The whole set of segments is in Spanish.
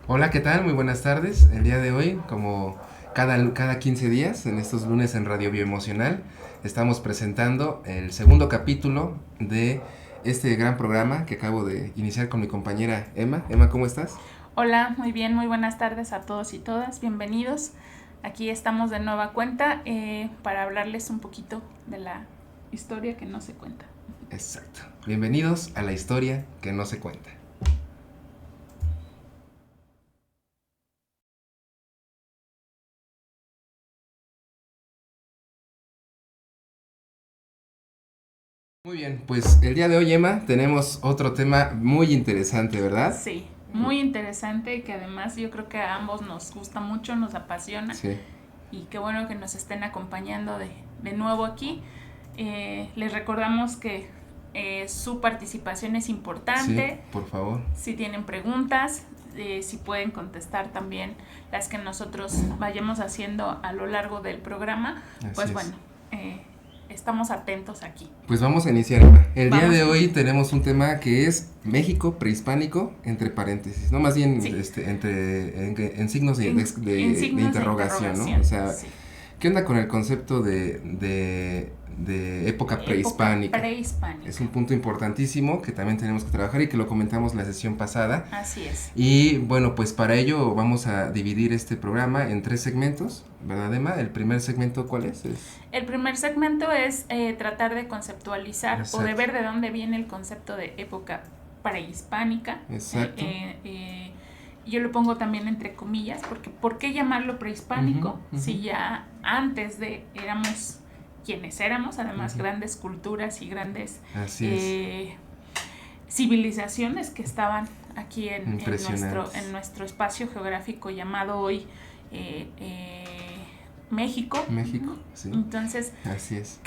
Hola, ¿qué tal? Muy buenas tardes. El día de hoy, como cada 15 días, en estos lunes en Radio Bioemocional, estamos presentando el segundo capítulo de este gran programa que acabo de iniciar con mi compañera Emma. Emma, ¿cómo estás? Hola, muy bien, muy buenas tardes a todos y todas, bienvenidos. Aquí estamos de nueva cuenta para hablarles un poquito de la historia que no se cuenta. Exacto. Bienvenidos a la historia que no se cuenta. Muy bien, pues el día de hoy, Emma, tenemos otro tema muy interesante, ¿verdad? Sí, muy interesante y que además yo creo que a ambos nos gusta mucho, nos apasiona Sí, y qué bueno que nos estén acompañando de nuevo aquí. Les recordamos que su participación es sí, importante. por favor. Si tienen preguntas, si pueden contestar también las que nosotros vayamos haciendo a lo largo del programa, Así pues es. bueno, eh, estamos atentos aquí. Pues vamos a iniciar, Emma. El día Vamos de a hoy iniciar. tenemos un tema que es México prehispánico, entre paréntesis, ¿no? Más bien Sí, en signos en de signos de interrogación, ¿no? O interrogación, sea, sí. ¿qué onda con el concepto de época Época prehispánica? Es prehispánica. un punto importantísimo que también tenemos que trabajar y que lo comentamos la sesión pasada. Así es. Y bueno, pues para ello vamos a dividir este programa en tres segmentos, ¿verdad, Emma? El primer segmento, ¿cuál es? El primer segmento es tratar de conceptualizar o de Exacto, ver de dónde viene el concepto de época prehispánica. exacto. Yo lo pongo también entre comillas, porque ¿por qué llamarlo Ujú, prehispánico ujú. si ya antes de éramos quienes éramos, además Ujú. grandes culturas y grandes Así es, eh, civilizaciones que estaban aquí en impresionantes. nuestro espacio geográfico llamado hoy eh, eh, México? México, sí, Entonces, así es.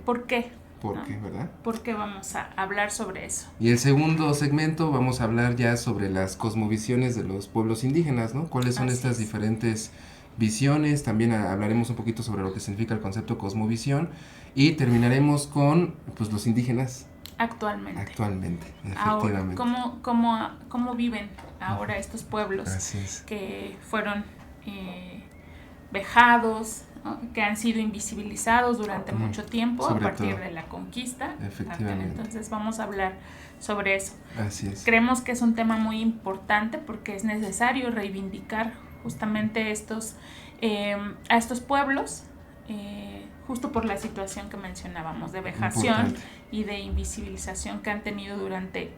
¿por qué? ¿Por ¿No? qué, verdad? ¿Por qué vamos a hablar sobre eso? Y el segundo segmento vamos a hablar ya sobre las cosmovisiones de los pueblos indígenas, ¿no? ¿Cuáles son Así estas es, diferentes visiones? También hablaremos un poquito sobre lo que significa el concepto cosmovisión y terminaremos con pues los indígenas actualmente. actualmente, Ahora, efectivamente. ¿cómo viven ahora estos pueblos Así es, que fueron eh, vejados, ¿no? Que han sido invisibilizados durante mucho tiempo a sobre partir todo, de la conquista? efectivamente. Entonces vamos a hablar sobre eso. Así es. Creemos que es un tema muy importante porque es necesario reivindicar justamente a estos pueblos, justo por la situación que mencionábamos de vejación Importante. y de invisibilización que han tenido durante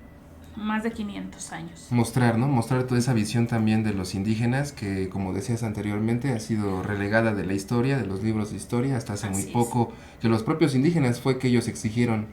más de 500 años. Mostrar, ¿no? Mostrar toda esa visión también de los indígenas que, como decías anteriormente, ha sido relegada de la historia, de los libros de historia, hasta hace muy Así es. poco, que los propios indígenas fue que ellos exigieron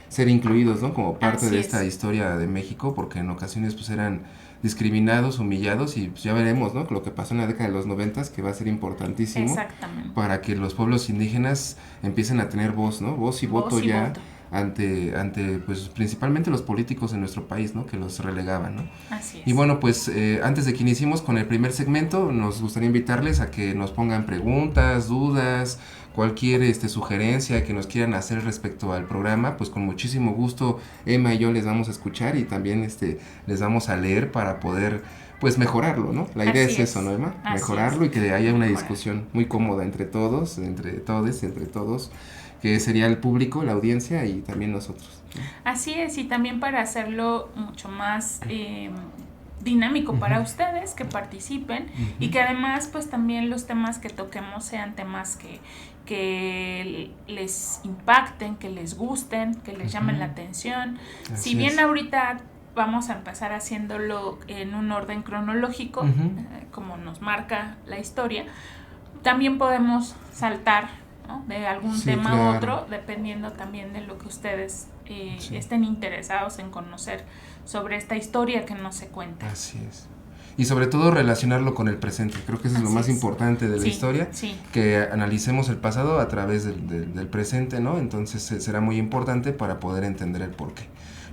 ser incluidos, ¿no? Como parte Así de esta es. historia de México, porque en ocasiones pues eran discriminados, humillados y pues ya veremos, ¿no? Lo que pasó en la década de los 90 que va a ser importantísimo Exactamente. para que los pueblos indígenas empiecen a tener voz, ¿no? Voz y voto Voz y ya voto. ante pues principalmente los políticos en nuestro país, ¿no? Que los relegaban, ¿no? Así Y es. bueno, pues antes de que iniciemos con el primer segmento, nos gustaría invitarles a que nos pongan preguntas, dudas, cualquier sugerencia que nos quieran hacer respecto al programa, pues con muchísimo gusto Emma y yo les vamos a escuchar y también les vamos a leer para poder pues mejorarlo, ¿no? La idea Así es eso, ¿no, es. Emma? Así es. Mejorarlo y que haya una Mejorar. discusión muy cómoda entre todos, entre todes, entre todos, que sería el público, la audiencia y también nosotros, ¿no? Así es, y también para hacerlo mucho más dinámico para ustedes, que participen y que además pues también los temas que toquemos sean temas que les impacten, que les gusten, que les llamen la atención. Si Así bien es. ahorita vamos a empezar haciéndolo en un orden cronológico, como nos marca la historia, también podemos saltar, ¿no?, de algún Sí, tema a claro. otro, dependiendo también de lo que ustedes Sí. estén interesados en conocer sobre esta historia que no se cuenta. Así es. Y sobre todo relacionarlo con el presente. Creo que eso es lo Así más es. importante de la Sí, historia, sí. que analicemos el pasado a través del presente, ¿no? Entonces será muy importante para poder entender el porqué.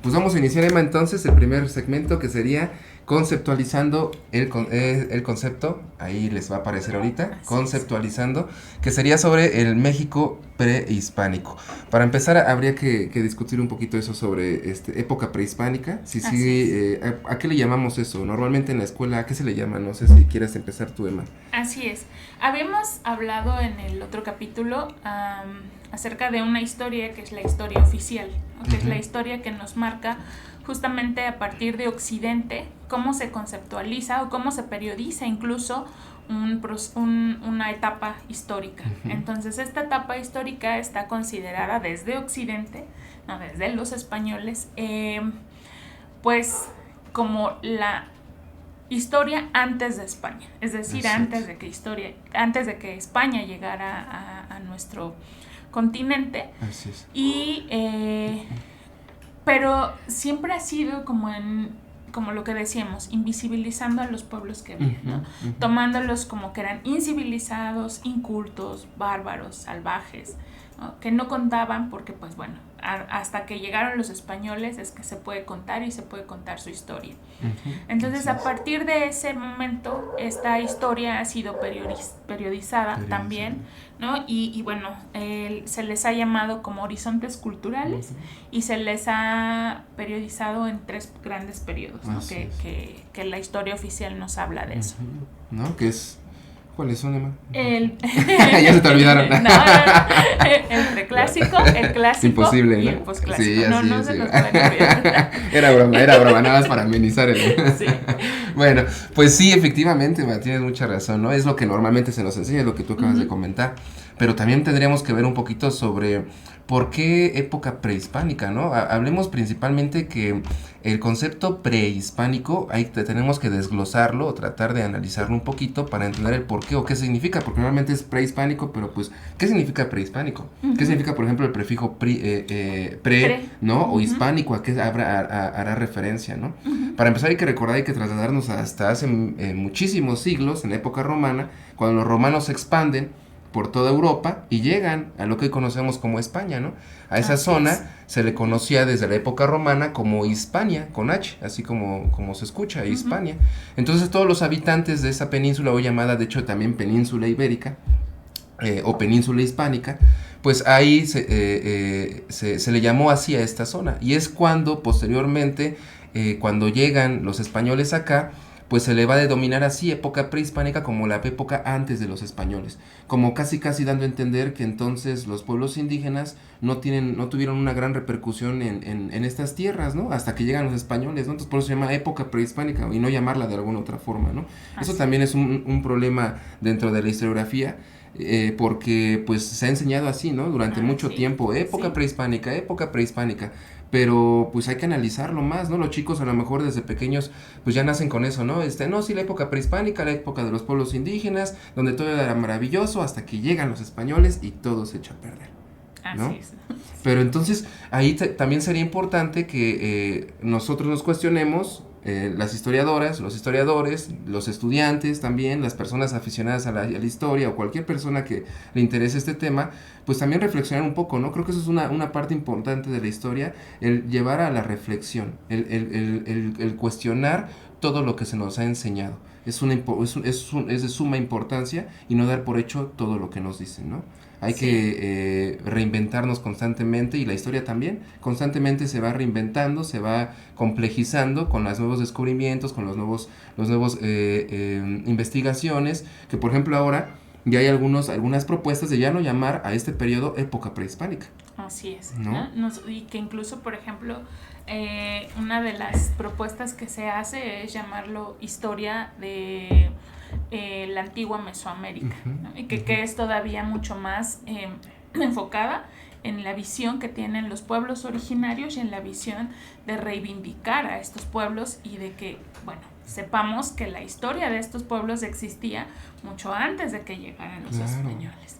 Pues vamos a iniciar, Emma, entonces el primer segmento que sería conceptualizando el concepto, ahí les va a aparecer ahorita, conceptualizando, que sería sobre el México prehispánico. Para empezar, habría que discutir un poquito eso sobre época prehispánica. ¿A qué le llamamos eso? Normalmente en la escuela, ¿a qué se le llama? No sé si quieres empezar tú, Emma. Así es. Habíamos hablado en el otro capítulo acerca de una historia que es la historia oficial, ¿no? Que es la historia que nos marca justamente a partir de Occidente cómo se conceptualiza o cómo se periodiza incluso una etapa histórica. Entonces esta etapa histórica está considerada desde Occidente, no, desde los españoles, pues como la historia antes de España, es decir, antes de que España llegara a nuestro continente. Así es. Pero siempre ha sido como lo que decíamos, invisibilizando a los pueblos que había, ¿no? Tomándolos como que eran incivilizados, incultos, bárbaros, salvajes, ¿no? Que no contaban porque, pues bueno, hasta que llegaron los españoles es que se puede contar y se puede contar su historia. Entonces, a partir de ese momento, esta historia ha sido periodizada también, ¿no? Y bueno, se les ha llamado como horizontes culturales y se les ha periodizado en 3 grandes periodos, ¿no? Que la historia oficial nos habla de eso. ¿No? Que es... ¿Cuáles son, Emma? Ya se te olvidaron. El preclásico, el clásico imposible, ¿no? Y el posclásico. Sí, Se nos pueden olvidar. Era broma, nada más para amenizar sí. Bueno, pues sí, efectivamente, tienes mucha razón, ¿no? Es lo que normalmente se nos enseña, es lo que tú acabas de comentar. Pero también tendríamos que ver un poquito sobre por qué época prehispánica, ¿no? Hablemos principalmente que el concepto prehispánico, ahí tenemos que desglosarlo o tratar de analizarlo un poquito para entender el por qué o qué significa, porque normalmente es prehispánico, pero pues, ¿qué significa prehispánico? ¿Qué significa, por ejemplo, el prefijo pre, ¿no? O hispánico, ¿a qué hará referencia, ¿no? Para empezar hay que recordar, hay que trasladarnos hasta hace muchísimos siglos, en la época romana, cuando los romanos se expanden por toda Europa y llegan a lo que hoy conocemos como España, ¿no? A esa zona se le conocía desde la época romana como Hispania, con H, así como se escucha, Hispania. Entonces todos los habitantes de esa península, hoy llamada de hecho también península ibérica, o península hispánica, pues ahí se le llamó así a esta zona. Y es cuando posteriormente, cuando llegan los españoles acá, pues se le va a denominar así época prehispánica como la época antes de los españoles, como casi dando a entender que entonces los pueblos indígenas no tuvieron una gran repercusión en estas tierras, ¿no? Hasta que llegan los españoles, ¿no? Entonces por eso se llama época prehispánica y no llamarla de alguna otra forma, ¿no? Eso también es un problema dentro de la historiografía, porque pues se ha enseñado así, ¿no? Durante mucho tiempo, época prehispánica, pero pues hay que analizarlo más, ¿no? Los chicos a lo mejor desde pequeños pues ya nacen con eso, ¿no? No, sí, la época prehispánica, la época de los pueblos indígenas, donde todo era maravilloso hasta que llegan los españoles y todo se echa a perder, ¿no? Así es. Pero entonces ahí también sería importante que nosotros nos cuestionemos, las historiadoras, los historiadores, los estudiantes también, las personas aficionadas a la historia o cualquier persona que le interese este tema, pues también reflexionar un poco, ¿no? Creo que eso es una parte importante de la historia, el llevar a la reflexión, el cuestionar todo lo que se nos ha enseñado. Es de suma importancia y no dar por hecho todo lo que nos dicen, ¿no? Hay que reinventarnos constantemente, y la historia también constantemente se va reinventando, se va complejizando con los nuevos descubrimientos, con los nuevos investigaciones, que por ejemplo ahora ya hay algunas propuestas de ya no llamar a este periodo época prehispánica. Así es, ¿no? Y que incluso, por ejemplo, una de las propuestas que se hace es llamarlo historia de la antigua Mesoamérica, ¿no? Y que es todavía mucho más enfocada en la visión que tienen los pueblos originarios y en la visión de reivindicar a estos pueblos y de que, bueno, sepamos que la historia de estos pueblos existía mucho antes de que llegaran los españoles.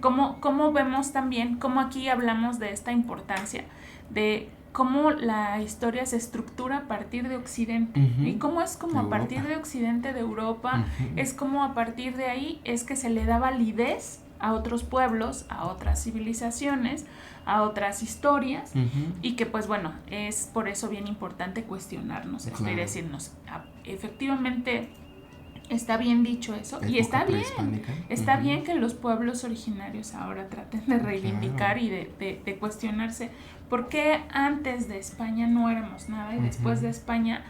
Cómo vemos también, cómo aquí hablamos de esta importancia de cómo la historia se estructura a partir de Occidente, y cómo es como a partir de Occidente, de Europa, es como a partir de ahí es que se le da validez a otros pueblos, a otras civilizaciones, a otras historias, y que pues bueno, es por eso bien importante cuestionarnos esto y decirnos, efectivamente está bien dicho eso, y está bien que los pueblos originarios ahora traten de reivindicar y de cuestionarse por qué antes de España no éramos nada y después de España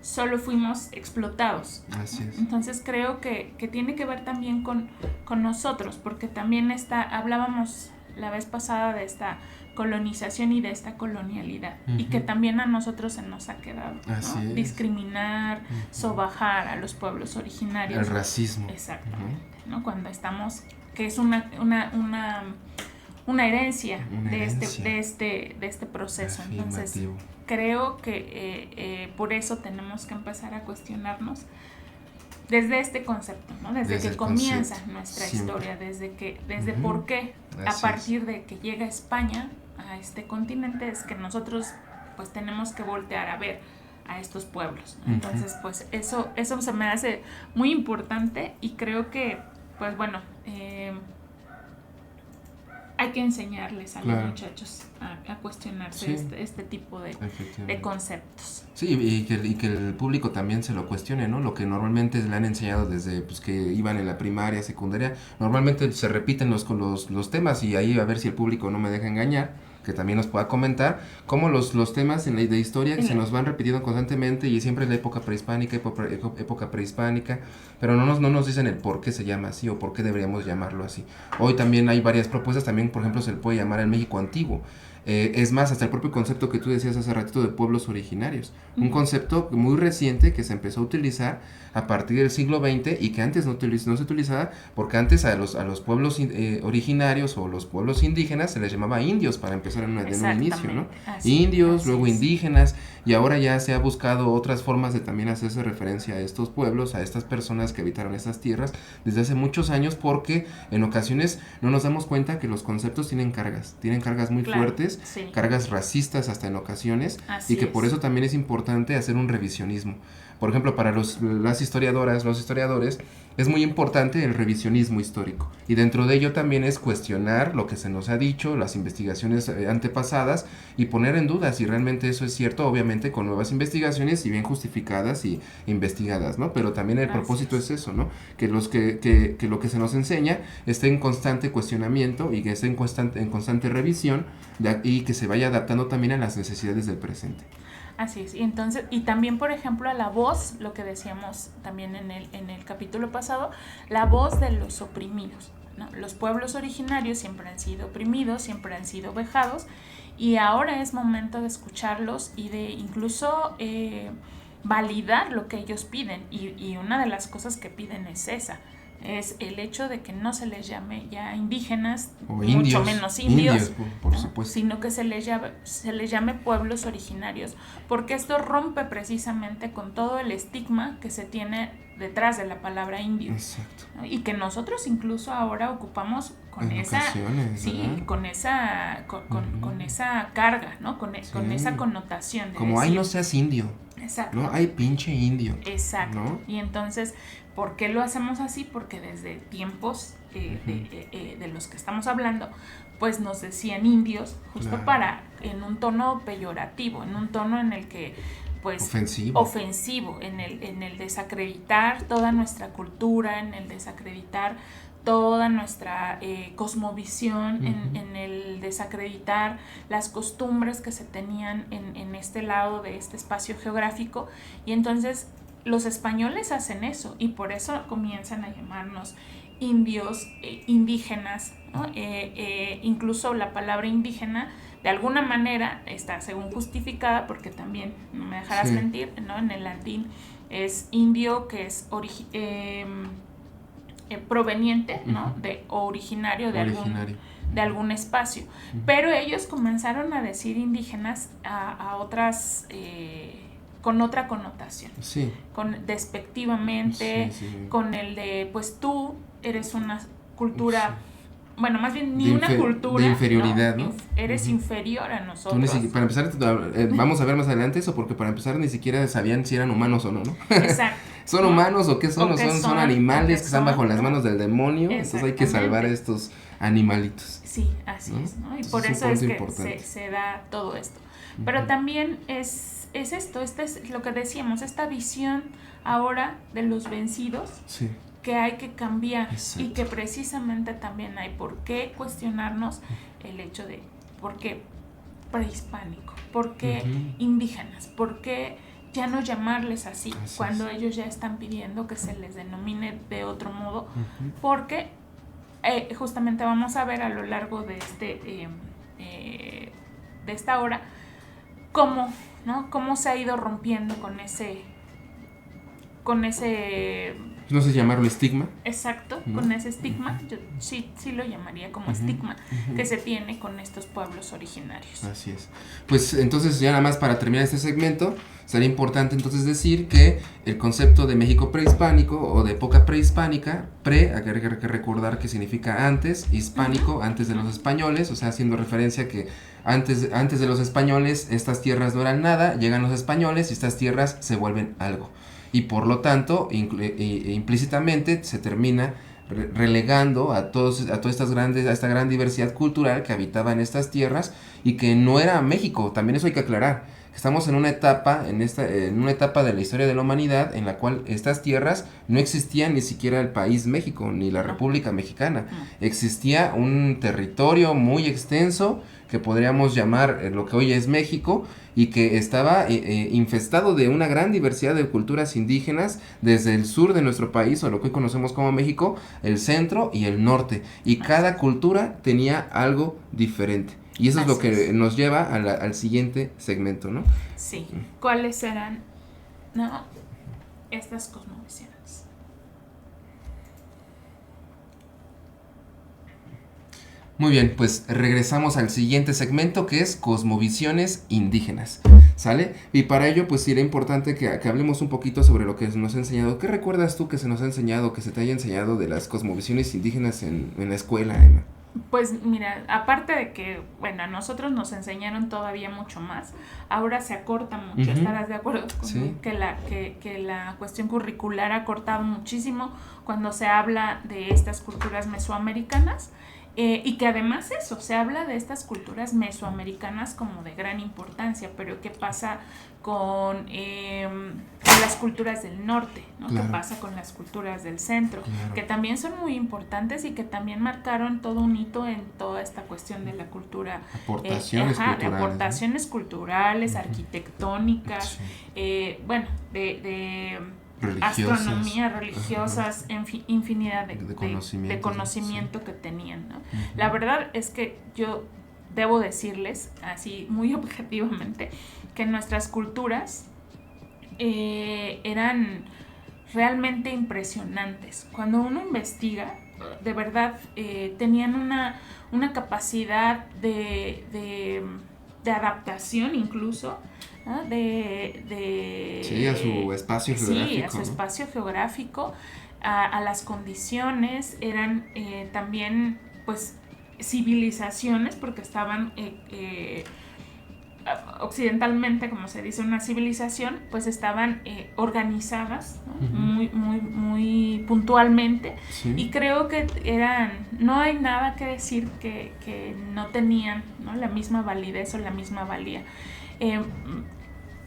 solo fuimos explotados. Así es. Entonces creo que tiene que ver también con nosotros, porque también hablábamos la vez pasada de esta colonización y de esta colonialidad, y que también a nosotros se nos ha quedado, ¿no? Discriminar, sobajar a los pueblos originarios. El racismo. Exactamente, ¿no? Cuando estamos, que es una herencia, de este proceso. Entonces creo que por eso tenemos que empezar a cuestionarnos desde este concepto, ¿no? Desde que comienza nuestra historia, desde por qué, a partir de que llega España a este continente, es que nosotros pues tenemos que voltear a ver a estos pueblos. Entonces pues eso se me hace muy importante, y creo que pues bueno, hay que enseñarles a los muchachos a cuestionarse este tipo de conceptos. Sí, y que el público también se lo cuestione, ¿no? Lo que normalmente le han enseñado desde pues, que iban en la primaria, secundaria, normalmente se repiten los temas, y ahí a ver si el público no me deja engañar, que también nos pueda comentar cómo los temas de historia que se nos van repitiendo constantemente, y siempre es la época prehispánica, pero no nos dicen el por qué se llama así o por qué deberíamos llamarlo así. Hoy también hay varias propuestas, también por ejemplo se le puede llamar el México antiguo. Es más, hasta el propio concepto que tú decías hace ratito de pueblos originarios, un concepto muy reciente que se empezó a utilizar a partir del siglo XX, y que antes no se utilizaba, porque antes a los pueblos originarios o los pueblos indígenas se les llamaba indios, para empezar en un inicio, ¿no? Indios, luego indígenas, y ahora ya se ha buscado otras formas de también hacerse referencia a estos pueblos, a estas personas que habitaron estas tierras desde hace muchos años, porque en ocasiones no nos damos cuenta que los conceptos tienen cargas muy fuertes, cargas racistas hasta en ocasiones, y que por eso también es importante hacer un revisionismo. Por ejemplo, para las historiadoras, los historiadores, es muy importante el revisionismo histórico, y dentro de ello también es cuestionar lo que se nos ha dicho, las investigaciones antepasadas, y poner en duda si realmente eso es cierto, obviamente con nuevas investigaciones y bien justificadas y investigadas, ¿no? Pero también el propósito es eso, ¿no? Que lo que se nos enseña esté en constante cuestionamiento, y que esté en constante revisión, y que se vaya adaptando también a las necesidades del presente. Así es, y entonces, y también por ejemplo a la voz, lo que decíamos también en el capítulo pasado, la voz de los oprimidos, ¿no? Los pueblos originarios siempre han sido oprimidos, siempre han sido vejados, y ahora es momento de escucharlos y de incluso validar lo que ellos piden, y una de las cosas que piden es el hecho de que no se les llame ya indígenas, o mucho indios, menos indios, por supuesto, sino que se les llame pueblos originarios, porque esto rompe precisamente con todo el estigma que se tiene detrás de la palabra indio. Exacto. ¿No? Y que nosotros incluso ahora ocupamos con esa carga, ¿no? Con esa connotación de como decir, ay, no seas indio. Exacto. No, ay, pinche indio. Exacto. ¿No? Y entonces, ¿por qué lo hacemos así? Porque desde tiempos de los que estamos hablando, pues nos decían indios, justo en un tono peyorativo, en un tono en el que pues ofensivo, en el desacreditar toda nuestra cultura, en el desacreditar toda nuestra cosmovisión, en el desacreditar las costumbres que se tenían en este lado de este espacio geográfico. Y entonces los españoles hacen eso, y por eso comienzan a llamarnos indios, indígenas, ¿no? Incluso la palabra indígena de alguna manera está según justificada, porque también, no me dejarás mentir, ¿no? En el latín es indio, que es proveniente, ¿no? O originario de algún espacio. Pero ellos comenzaron a decir indígenas a otras con otra connotación, despectivamente, con el de pues tú eres una cultura, bueno, más bien una cultura de inferioridad, ¿no? Eres inferior a nosotros. Para empezar, vamos a ver más adelante eso, porque para empezar ni siquiera sabían si eran humanos o no, ¿no? Exacto. ¿Son ¿no? humanos o qué son? O ¿O qué son animales que están son, bajo las ¿no? manos del demonio? Entonces hay que salvar a estos animalitos. Sí, así ¿no? es, ¿no? Y Entonces por es un eso es punto que importante. se da todo esto. Pero también es esto, es lo que decíamos, esta visión ahora de los vencidos Sí. que hay que cambiar. Exacto. Y que precisamente también hay por qué cuestionarnos el hecho de por qué prehispánico, por qué indígenas, por qué ya no llamarles así cuando ellos ya están pidiendo que se les denomine de otro modo, porque justamente vamos a ver a lo largo de de esta hora cómo, ¿no? Cómo se ha ido rompiendo con ese No sé llamarlo estigma. exacto, ¿no? Con ese estigma, yo sí lo llamaría como estigma que se tiene con estos pueblos originarios. Así es. Pues entonces ya nada más para terminar este segmento, sería importante entonces decir que el concepto de México prehispánico o de época prehispánica, hay que recordar que significa antes, hispánico, antes de los españoles, o sea, haciendo referencia que antes de los españoles estas tierras no eran nada, llegan los españoles y estas tierras se vuelven algo. Y por lo tanto, implícitamente se termina relegando a esta gran diversidad cultural que habitaba en estas tierras y que no era México. También eso hay que aclarar. Estamos en una etapa, en una etapa de la historia de la humanidad en la cual estas tierras no existían ni siquiera el país México ni la República Mexicana. Existía un territorio muy extenso que podríamos llamar lo que hoy es México y que estaba infestado de una gran diversidad de culturas indígenas desde el sur de nuestro país o lo que hoy conocemos como México, el centro y el norte, y cada cultura tenía algo diferente. Y eso es lo que nos lleva al siguiente segmento, ¿no? Sí. ¿Cuáles serán, no, estas cosmovisiones? Muy bien, pues regresamos al siguiente segmento que es cosmovisiones indígenas, ¿sale? Y para ello pues sería importante que hablemos un poquito sobre lo que nos ha enseñado. ¿Qué recuerdas tú que se nos ha enseñado, que se te haya enseñado de las cosmovisiones indígenas en la escuela, Emma? Pues mira, aparte de que, bueno, a nosotros nos enseñaron todavía mucho más, ahora se acorta mucho, ¿estarás de acuerdo conmigo? Que la cuestión curricular ha cortado muchísimo cuando se habla de estas culturas mesoamericanas. Y que además eso, se habla de estas culturas mesoamericanas como de gran importancia, pero ¿qué pasa con las culturas del norte? ¿No? Claro. ¿Qué pasa con las culturas del centro? Claro. Que también son muy importantes y que también marcaron todo un hito en toda esta cuestión de la cultura. Aportaciones culturales. De aportaciones culturales, arquitectónicas, bueno, de astronomía, religiosas, infinidad de conocimiento que tenían, ¿no? La verdad es que yo debo decirles, así muy objetivamente, que nuestras culturas eran realmente impresionantes. Cuando uno investiga, de verdad, tenían una capacidad de adaptación incluso, ¿no? Sí, a su espacio geográfico. Sí, a su espacio geográfico, a las condiciones, eran también pues civilizaciones, porque estaban occidentalmente, como se dice, una civilización, pues estaban organizadas, ¿no? Muy puntualmente, y creo que no hay nada que decir que no tenían, ¿no? La misma validez o la misma valía.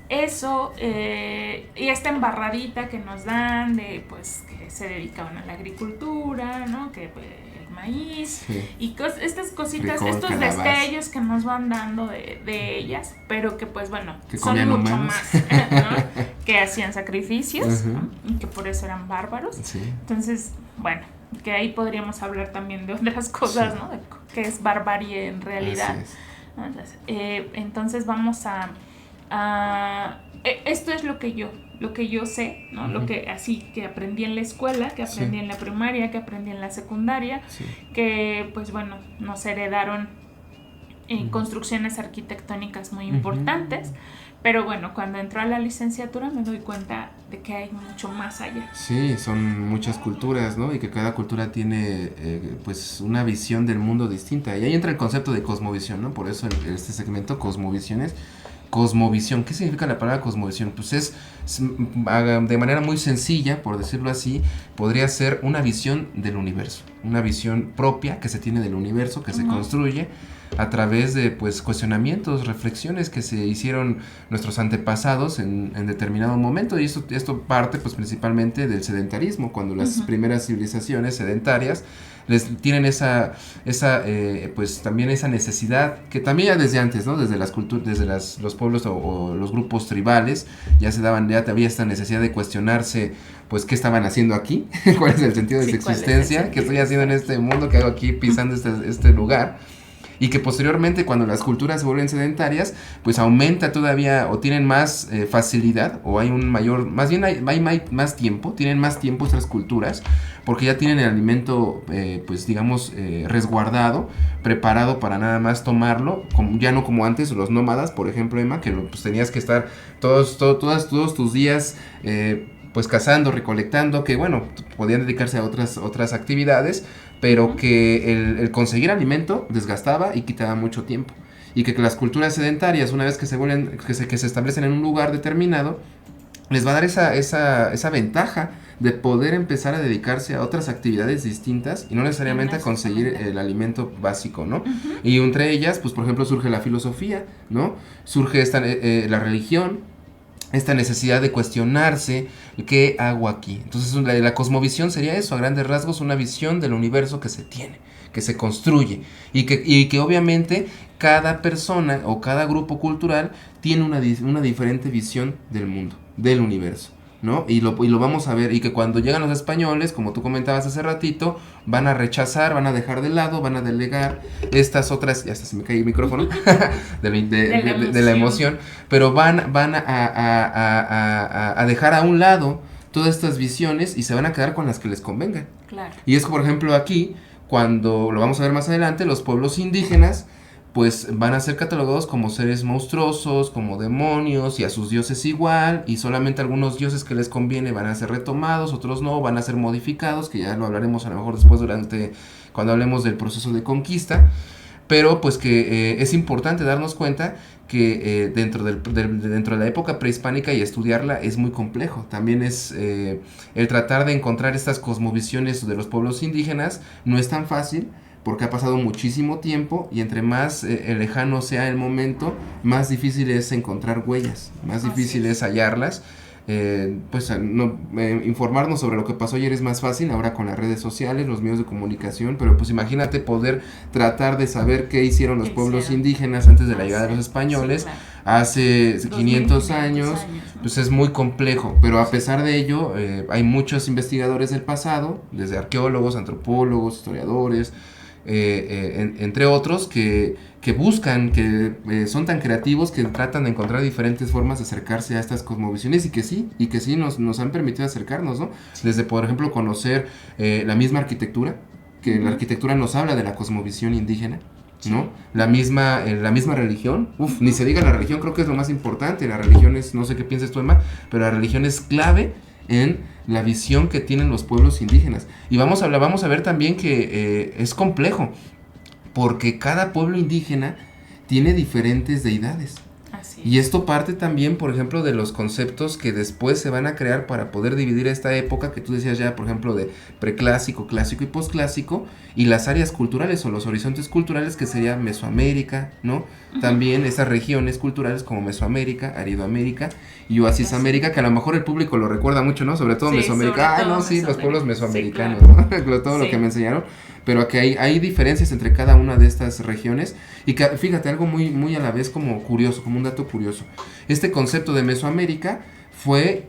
Eso y esta embarradita que nos dan de pues que se dedicaban a la agricultura, ¿no? Que el maíz y estas cositas, estos destellos que nos van dando de ellas, pero que pues bueno, que son mucho humanos. más, ¿no? Que hacían sacrificios, ¿no? Y que por eso eran bárbaros. Entonces, bueno, que ahí podríamos hablar también de otras cosas, ¿no? De qué es barbarie en realidad. Entonces vamos a esto es lo que yo sé, ¿no? Lo que así que aprendí en la escuela, que aprendí en la primaria, que aprendí en la secundaria, que pues bueno, nos heredaron construcciones arquitectónicas muy importantes, pero bueno, cuando entró a la licenciatura me doy cuenta de que hay mucho más allá. Sí, son muchas culturas, ¿no? Y que cada cultura tiene pues una visión del mundo distinta. Y ahí entra el concepto de cosmovisión, ¿no? Por eso este segmento, cosmovisiones. cosmovisión. ¿Qué significa la palabra cosmovisión? Pues de manera muy sencilla, por decirlo así, podría ser una visión del universo, una visión propia que se tiene del universo, que se construye a través de pues cuestionamientos, reflexiones que se hicieron nuestros antepasados en determinado momento, y esto parte pues principalmente del sedentarismo, cuando las primeras civilizaciones sedentarias tienen pues también esa necesidad, que también ya desde antes, ¿no? Desde las culturas, desde los pueblos o los grupos tribales, ya había esta necesidad de cuestionarse, pues, ¿qué estaban haciendo aquí? ¿Cuál es el sentido de su existencia? ¿Qué estoy haciendo en este mundo? ¿Qué hago aquí pisando este lugar? Y que posteriormente, cuando las culturas se vuelven sedentarias, pues aumenta todavía, o tienen más facilidad, o hay un mayor, más bien hay más tiempo, tienen más tiempo estas culturas, porque ya tienen el alimento, pues digamos, resguardado, preparado para nada más tomarlo, ya no como antes los nómadas, por ejemplo, Emma, que pues tenías que estar todos tus días pues cazando, recolectando, que bueno, podían dedicarse a otras actividades, pero que el conseguir alimento desgastaba y quitaba mucho tiempo. Y que las culturas sedentarias, una vez que se establecen en un lugar determinado, les va a dar esa ventaja de poder empezar a dedicarse a otras actividades distintas y no necesariamente a conseguir el alimento básico, ¿no? Y entre ellas, pues por ejemplo, surge la filosofía, ¿no? Surge la religión, esta necesidad de cuestionarse, ¿qué hago aquí? Entonces la cosmovisión sería eso, a grandes rasgos, una visión del universo que se tiene, que se construye, y que obviamente cada persona o cada grupo cultural tiene una diferente visión del mundo, del universo, ¿no? Y lo vamos a ver, y que cuando llegan los españoles, como tú comentabas hace ratito, van a rechazar, van a dejar de lado, van a delegar estas otras, ya hasta se me cae el micrófono, de la emoción, pero van a dejar a un lado todas estas visiones y se van a quedar con las que les convengan. Claro. Y es que, por ejemplo, aquí, cuando lo vamos a ver más adelante, los pueblos indígenas pues van a ser catalogados como seres monstruosos, como demonios, y a sus dioses igual, y solamente algunos dioses que les conviene van a ser retomados, otros no, van a ser modificados, que ya lo hablaremos a lo mejor después cuando hablemos del proceso de conquista, pero pues que es importante darnos cuenta que dentro de la época prehispánica y estudiarla es muy complejo. También es el tratar de encontrar estas cosmovisiones de los pueblos indígenas no es tan fácil, porque ha pasado muchísimo tiempo y entre más lejano sea el momento, más difícil es encontrar huellas, más difícil es hallarlas. Informarnos sobre lo que pasó ayer es más fácil ahora con las redes sociales, los medios de comunicación, pero pues imagínate poder tratar de saber qué hicieron los pueblos indígenas antes de la llegada de los españoles, hace 500 años, pues es muy complejo, pero a pesar de ello hay muchos investigadores del pasado, desde arqueólogos, antropólogos, historiadores, entre otros que buscan, que son tan creativos que tratan de encontrar diferentes formas de acercarse a estas cosmovisiones y que sí nos han permitido acercarnos, ¿no? Desde, por ejemplo, conocer la misma arquitectura, que la arquitectura nos habla de la cosmovisión indígena, ¿no? La misma religión, ni se diga la religión, creo que es lo más importante. La religión es, no sé qué piensas tú, Emma, pero la religión es clave en la visión que tienen los pueblos indígenas. Y vamos a ver también que es complejo, porque cada pueblo indígena tiene diferentes deidades. Y esto parte también, por ejemplo, de los conceptos que después se van a crear para poder dividir esta época que tú decías ya, por ejemplo, de preclásico, clásico y posclásico, y las áreas culturales o los horizontes culturales que sería Mesoamérica, ¿no? También esas regiones culturales como Mesoamérica, Aridoamérica y Oasis América, que a lo mejor el público lo recuerda mucho, ¿no? Sobre todo Mesoamérica. Los pueblos mesoamericanos, claro. ¿No? Todo lo que me enseñaron. Pero que hay diferencias entre cada una de estas regiones y que, fíjate, algo muy, muy a la vez como curioso, como un dato curioso. Este concepto de Mesoamérica fue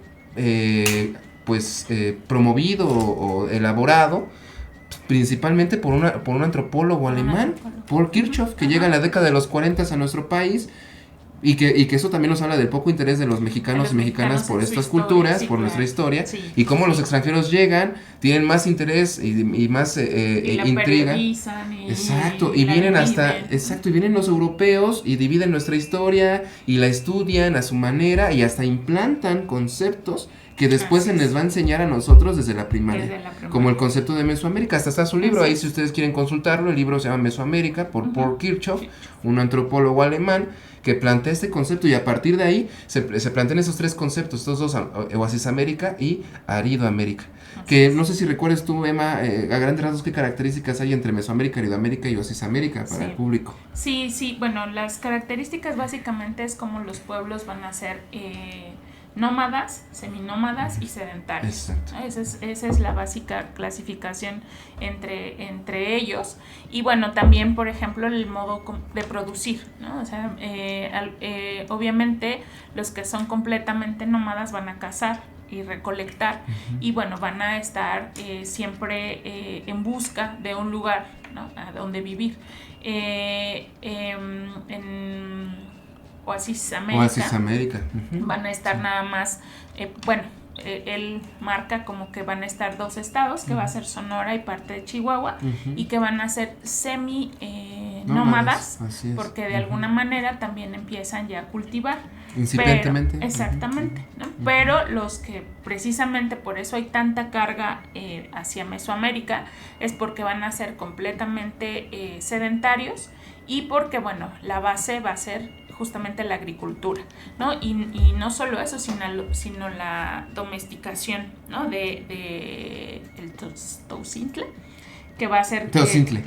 promovido o elaborado principalmente por un antropólogo alemán, Paul Kirchhoff, que llega en la década de los 40 a nuestro país. Y que eso también nos habla del poco interés de los mexicanos y mexicanas por estas culturas, por nuestra historia, y cómo los extranjeros llegan, tienen más interés y más intriga. Exacto, y vienen y vienen los europeos y dividen nuestra historia y la estudian a su manera y hasta implantan conceptos que después Así se es. les va a enseñar a nosotros desde la primaria. Desde la primaria. Como el concepto de Mesoamérica. Hasta está su libro, Así ahí es. si ustedes quieren consultarlo, el libro se llama Mesoamérica por Paul Kirchhoff, Kirchhoff. un antropólogo alemán que plantea este concepto, y a partir de ahí se plantean esos tres conceptos, estos dos, Oasis América y Arido América. Que no sé si recuerdes tú, Emma, a grandes rasgos qué características hay entre Mesoamérica, Arido América y Oasis América para el público. Sí, bueno, las características básicamente es como los pueblos van a ser nómadas, seminómadas y sedentarios. Exacto. Esa es la básica clasificación entre ellos. Y bueno, también, por ejemplo, el modo de producir, ¿no? O sea, obviamente los que son completamente nómadas van a cazar y recolectar, y bueno, van a estar siempre en busca de un lugar, ¿no?, a donde vivir. En Oasis América van a estar nada más, él marca como que van a estar 2 estados, que va a ser Sonora y parte de Chihuahua, y que van a ser nómadas, porque de alguna manera también empiezan ya a cultivar. Incipientemente. Exactamente, ¿no? Pero los que precisamente por eso hay tanta carga hacia Mesoamérica es porque van a ser completamente sedentarios, y porque, bueno, la base va a ser justamente la agricultura, ¿no? Y no solo eso, sino la domesticación, ¿no?, de el Teocintle, que va a ser Teocintle,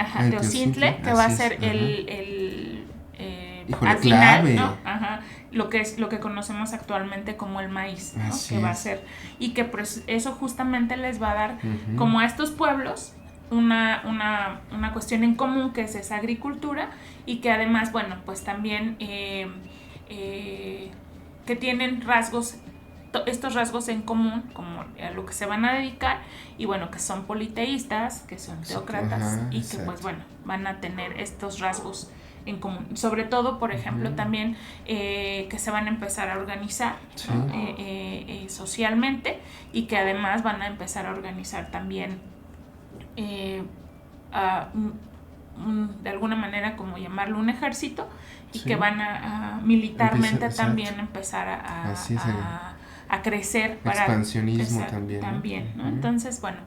que va a ser híjole, al clave. final, ¿no? Lo que conocemos actualmente como el maíz, ¿no? Que va a ser, y que pues eso justamente les va a dar como a estos pueblos una cuestión en común, que es esa agricultura, y que además, bueno, pues también que tienen estos rasgos en común, como a lo que se van a dedicar, y bueno, que son politeístas, que son teócratas, y que pues bueno, van a tener estos rasgos en común. Sobre todo, por ejemplo, también que se van a empezar a organizar, ¿no?, socialmente, y que además van a empezar a organizar también de alguna manera, como llamarlo, un ejército, y que van a militarmente también empezar a crecer para expansionismo también, ¿no? Entonces, bueno,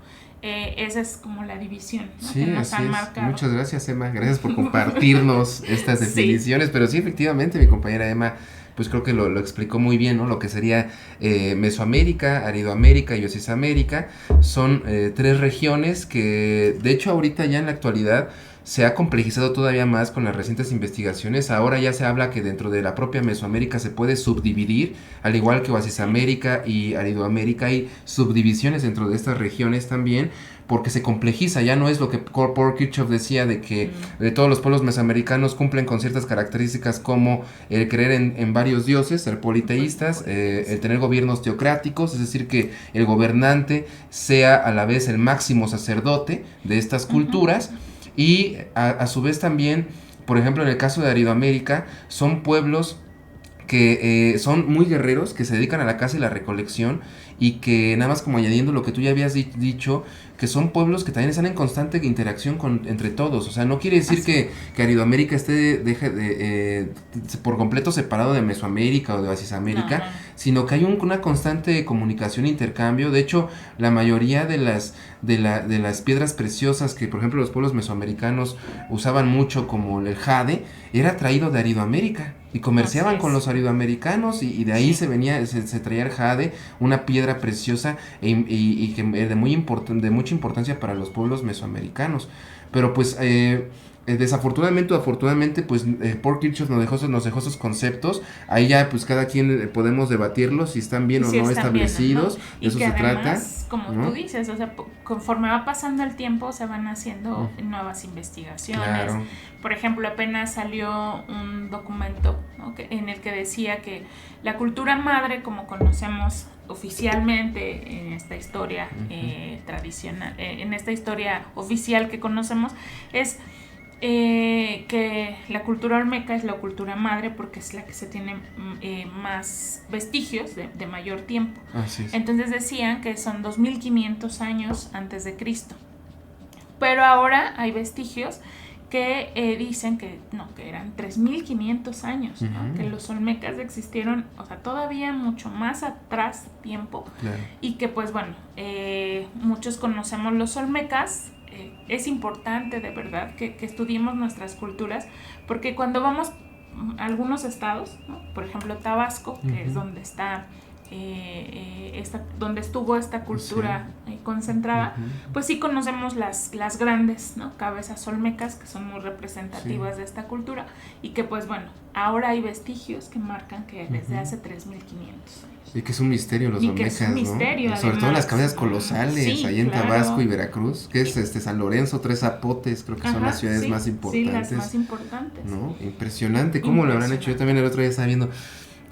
esa es como la división, ¿no?, sí, que nos han marcado. Muchas gracias, Emma, gracias por compartirnos estas definiciones, pero sí, efectivamente, mi compañera Emma pues creo que lo explicó muy bien, ¿no? Lo que sería Mesoamérica, Aridoamérica y Oasis América son 3 regiones que de hecho ahorita ya en la actualidad se ha complejizado todavía más con las recientes investigaciones. Ahora ya se habla que dentro de la propia Mesoamérica se puede subdividir, al igual que Oasis América y Aridoamérica, hay subdivisiones dentro de estas regiones también, porque se complejiza, ya no es lo que Paul Kirchhoff decía de que de todos los pueblos mesoamericanos cumplen con ciertas características como el creer en varios dioses, ser politeístas, el tener gobiernos teocráticos, es decir, que el gobernante sea a la vez el máximo sacerdote de estas culturas, y a su vez también, por ejemplo, en el caso de Aridoamérica, son pueblos que son muy guerreros, que se dedican a la caza y la recolección, y que nada más como añadiendo lo que tú ya habías dicho, que son pueblos que también están en constante interacción entre todos. O sea, no quiere decir que Aridoamérica esté por completo separado de Mesoamérica o de Oasis América, sino que hay una constante comunicación e intercambio. De hecho, la mayoría de las piedras preciosas que, por ejemplo, los pueblos mesoamericanos usaban mucho, como el jade, era traído de Aridoamérica. Y comerciaban con los aridoamericanos, y de ahí se traía el jade, una piedra preciosa y que de mucha importancia para los pueblos mesoamericanos. Pero pues desafortunadamente o afortunadamente, pues Paul Kirchhoff nos dejó esos conceptos. Ahí ya pues cada quien podemos debatirlos si están bien o no establecidos, bien, ¿no? De eso se trata. Como tú dices, o sea, conforme va pasando el tiempo se van haciendo nuevas investigaciones. Claro. Por ejemplo, apenas salió un documento, ¿no?, en el que decía que la cultura madre, como conocemos oficialmente en esta historia tradicional, en esta historia oficial que conocemos, es que la cultura olmeca es la cultura madre porque es la que se tiene más vestigios de mayor tiempo. Así es. Entonces decían que son 2500 años antes de Cristo. Pero ahora hay vestigios que dicen que eran 3.500 años, ¿no? Que los olmecas existieron, o sea, todavía mucho más atrás tiempo, claro. Y que pues bueno, muchos conocemos los olmecas. Es importante de verdad que estudiemos nuestras culturas, porque cuando vamos a algunos estados, ¿no? Por ejemplo Tabasco, que es donde está donde estuvo esta cultura concentrada, pues sí conocemos las grandes, ¿no? Cabezas olmecas, que son muy representativas de esta cultura, y que pues bueno, ahora hay vestigios que marcan que desde hace 3.500 años. Y que es un misterio los olmecas, es un misterio, ¿no? además, sobre todo las cabezas colosales, ahí en claro. Tabasco y Veracruz, que es San Lorenzo, Tres Zapotes, creo que son las ciudades más importantes. Sí, las más importantes. ¿No? Impresionante, ¿cómo lo habrán hecho? Yo también el otro día estaba viendo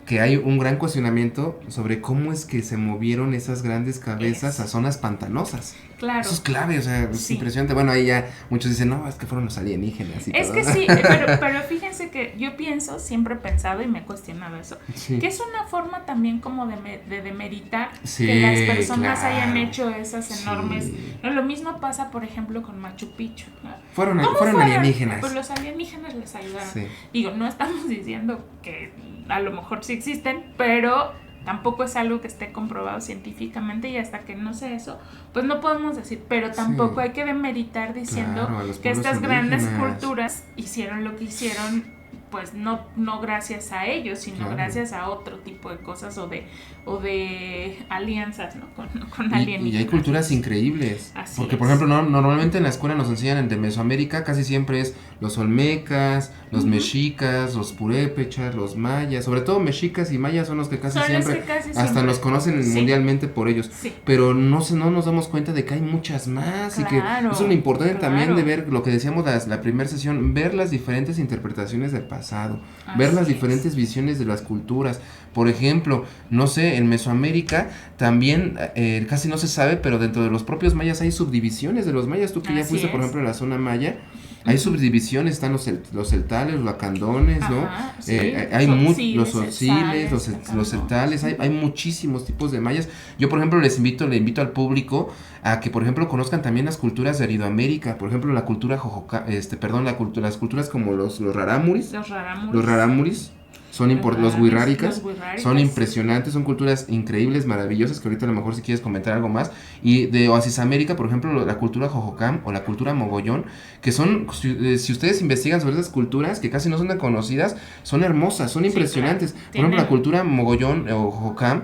que hay un gran cuestionamiento sobre cómo es que se movieron esas grandes cabezas a zonas pantanosas. Claro. Eso es clave, o sea, es impresionante. Bueno, ahí ya muchos dicen, no, es que fueron los alienígenas y es todo. Que sí, pero fíjense que yo siempre he pensado y me he cuestionado eso, que es una forma también como de demeritar que las personas hayan hecho esas enormes. No, lo mismo pasa, por ejemplo, con Machu Picchu, ¿no? Fueron alienígenas. Pues los alienígenas les ayudaron. Sí. Digo, no estamos diciendo que a lo mejor sí existen, pero tampoco es algo que esté comprobado científicamente, y hasta que no sé eso, pues no podemos decir, pero tampoco hay que demeritar diciendo que estas grandes culturas hicieron lo que hicieron, pues no gracias a ellos, sino gracias a otro tipo de cosas o de alianzas, ¿no? con alienígenas. Y hay culturas increíbles. Así porque, es. por ejemplo, normalmente en la escuela nos enseñan de Mesoamérica, casi siempre es los olmecas, los mexicas, los purépechas, los mayas. Sobre todo mexicas y mayas son los que casi siempre hasta nos conocen mundialmente por ellos. Sí. Pero no nos damos cuenta de que hay muchas más. Claro, y que eso es lo importante también de ver lo que decíamos la primera sesión, ver las diferentes interpretaciones del pasado, ver las diferentes visiones de las culturas. Por ejemplo, no sé, en Mesoamérica también casi no se sabe, pero dentro de los propios mayas hay subdivisiones de los mayas. Tú que ya fuiste, por ejemplo, a la zona maya, hay subdivisiones, están los celtales, los lacandones, ¿no? Hay los ociles, los celtales, hay muchísimos tipos de mayas. Yo, por ejemplo, le invito al público a que, por ejemplo, conozcan también las culturas de Aridoamérica. Por ejemplo, la cultura las culturas como los rarámuris. Los rarámuris. Los wixárikas son impresionantes, son culturas increíbles, maravillosas, que ahorita a lo mejor si quieres comentar algo más. Y de Oasis América, por ejemplo, la cultura Jojocam o la cultura Mogollón, que son, si ustedes investigan sobre esas culturas, que casi no son tan conocidas, son hermosas, son impresionantes. Claro. Por ejemplo, la cultura Mogollón o Jojocam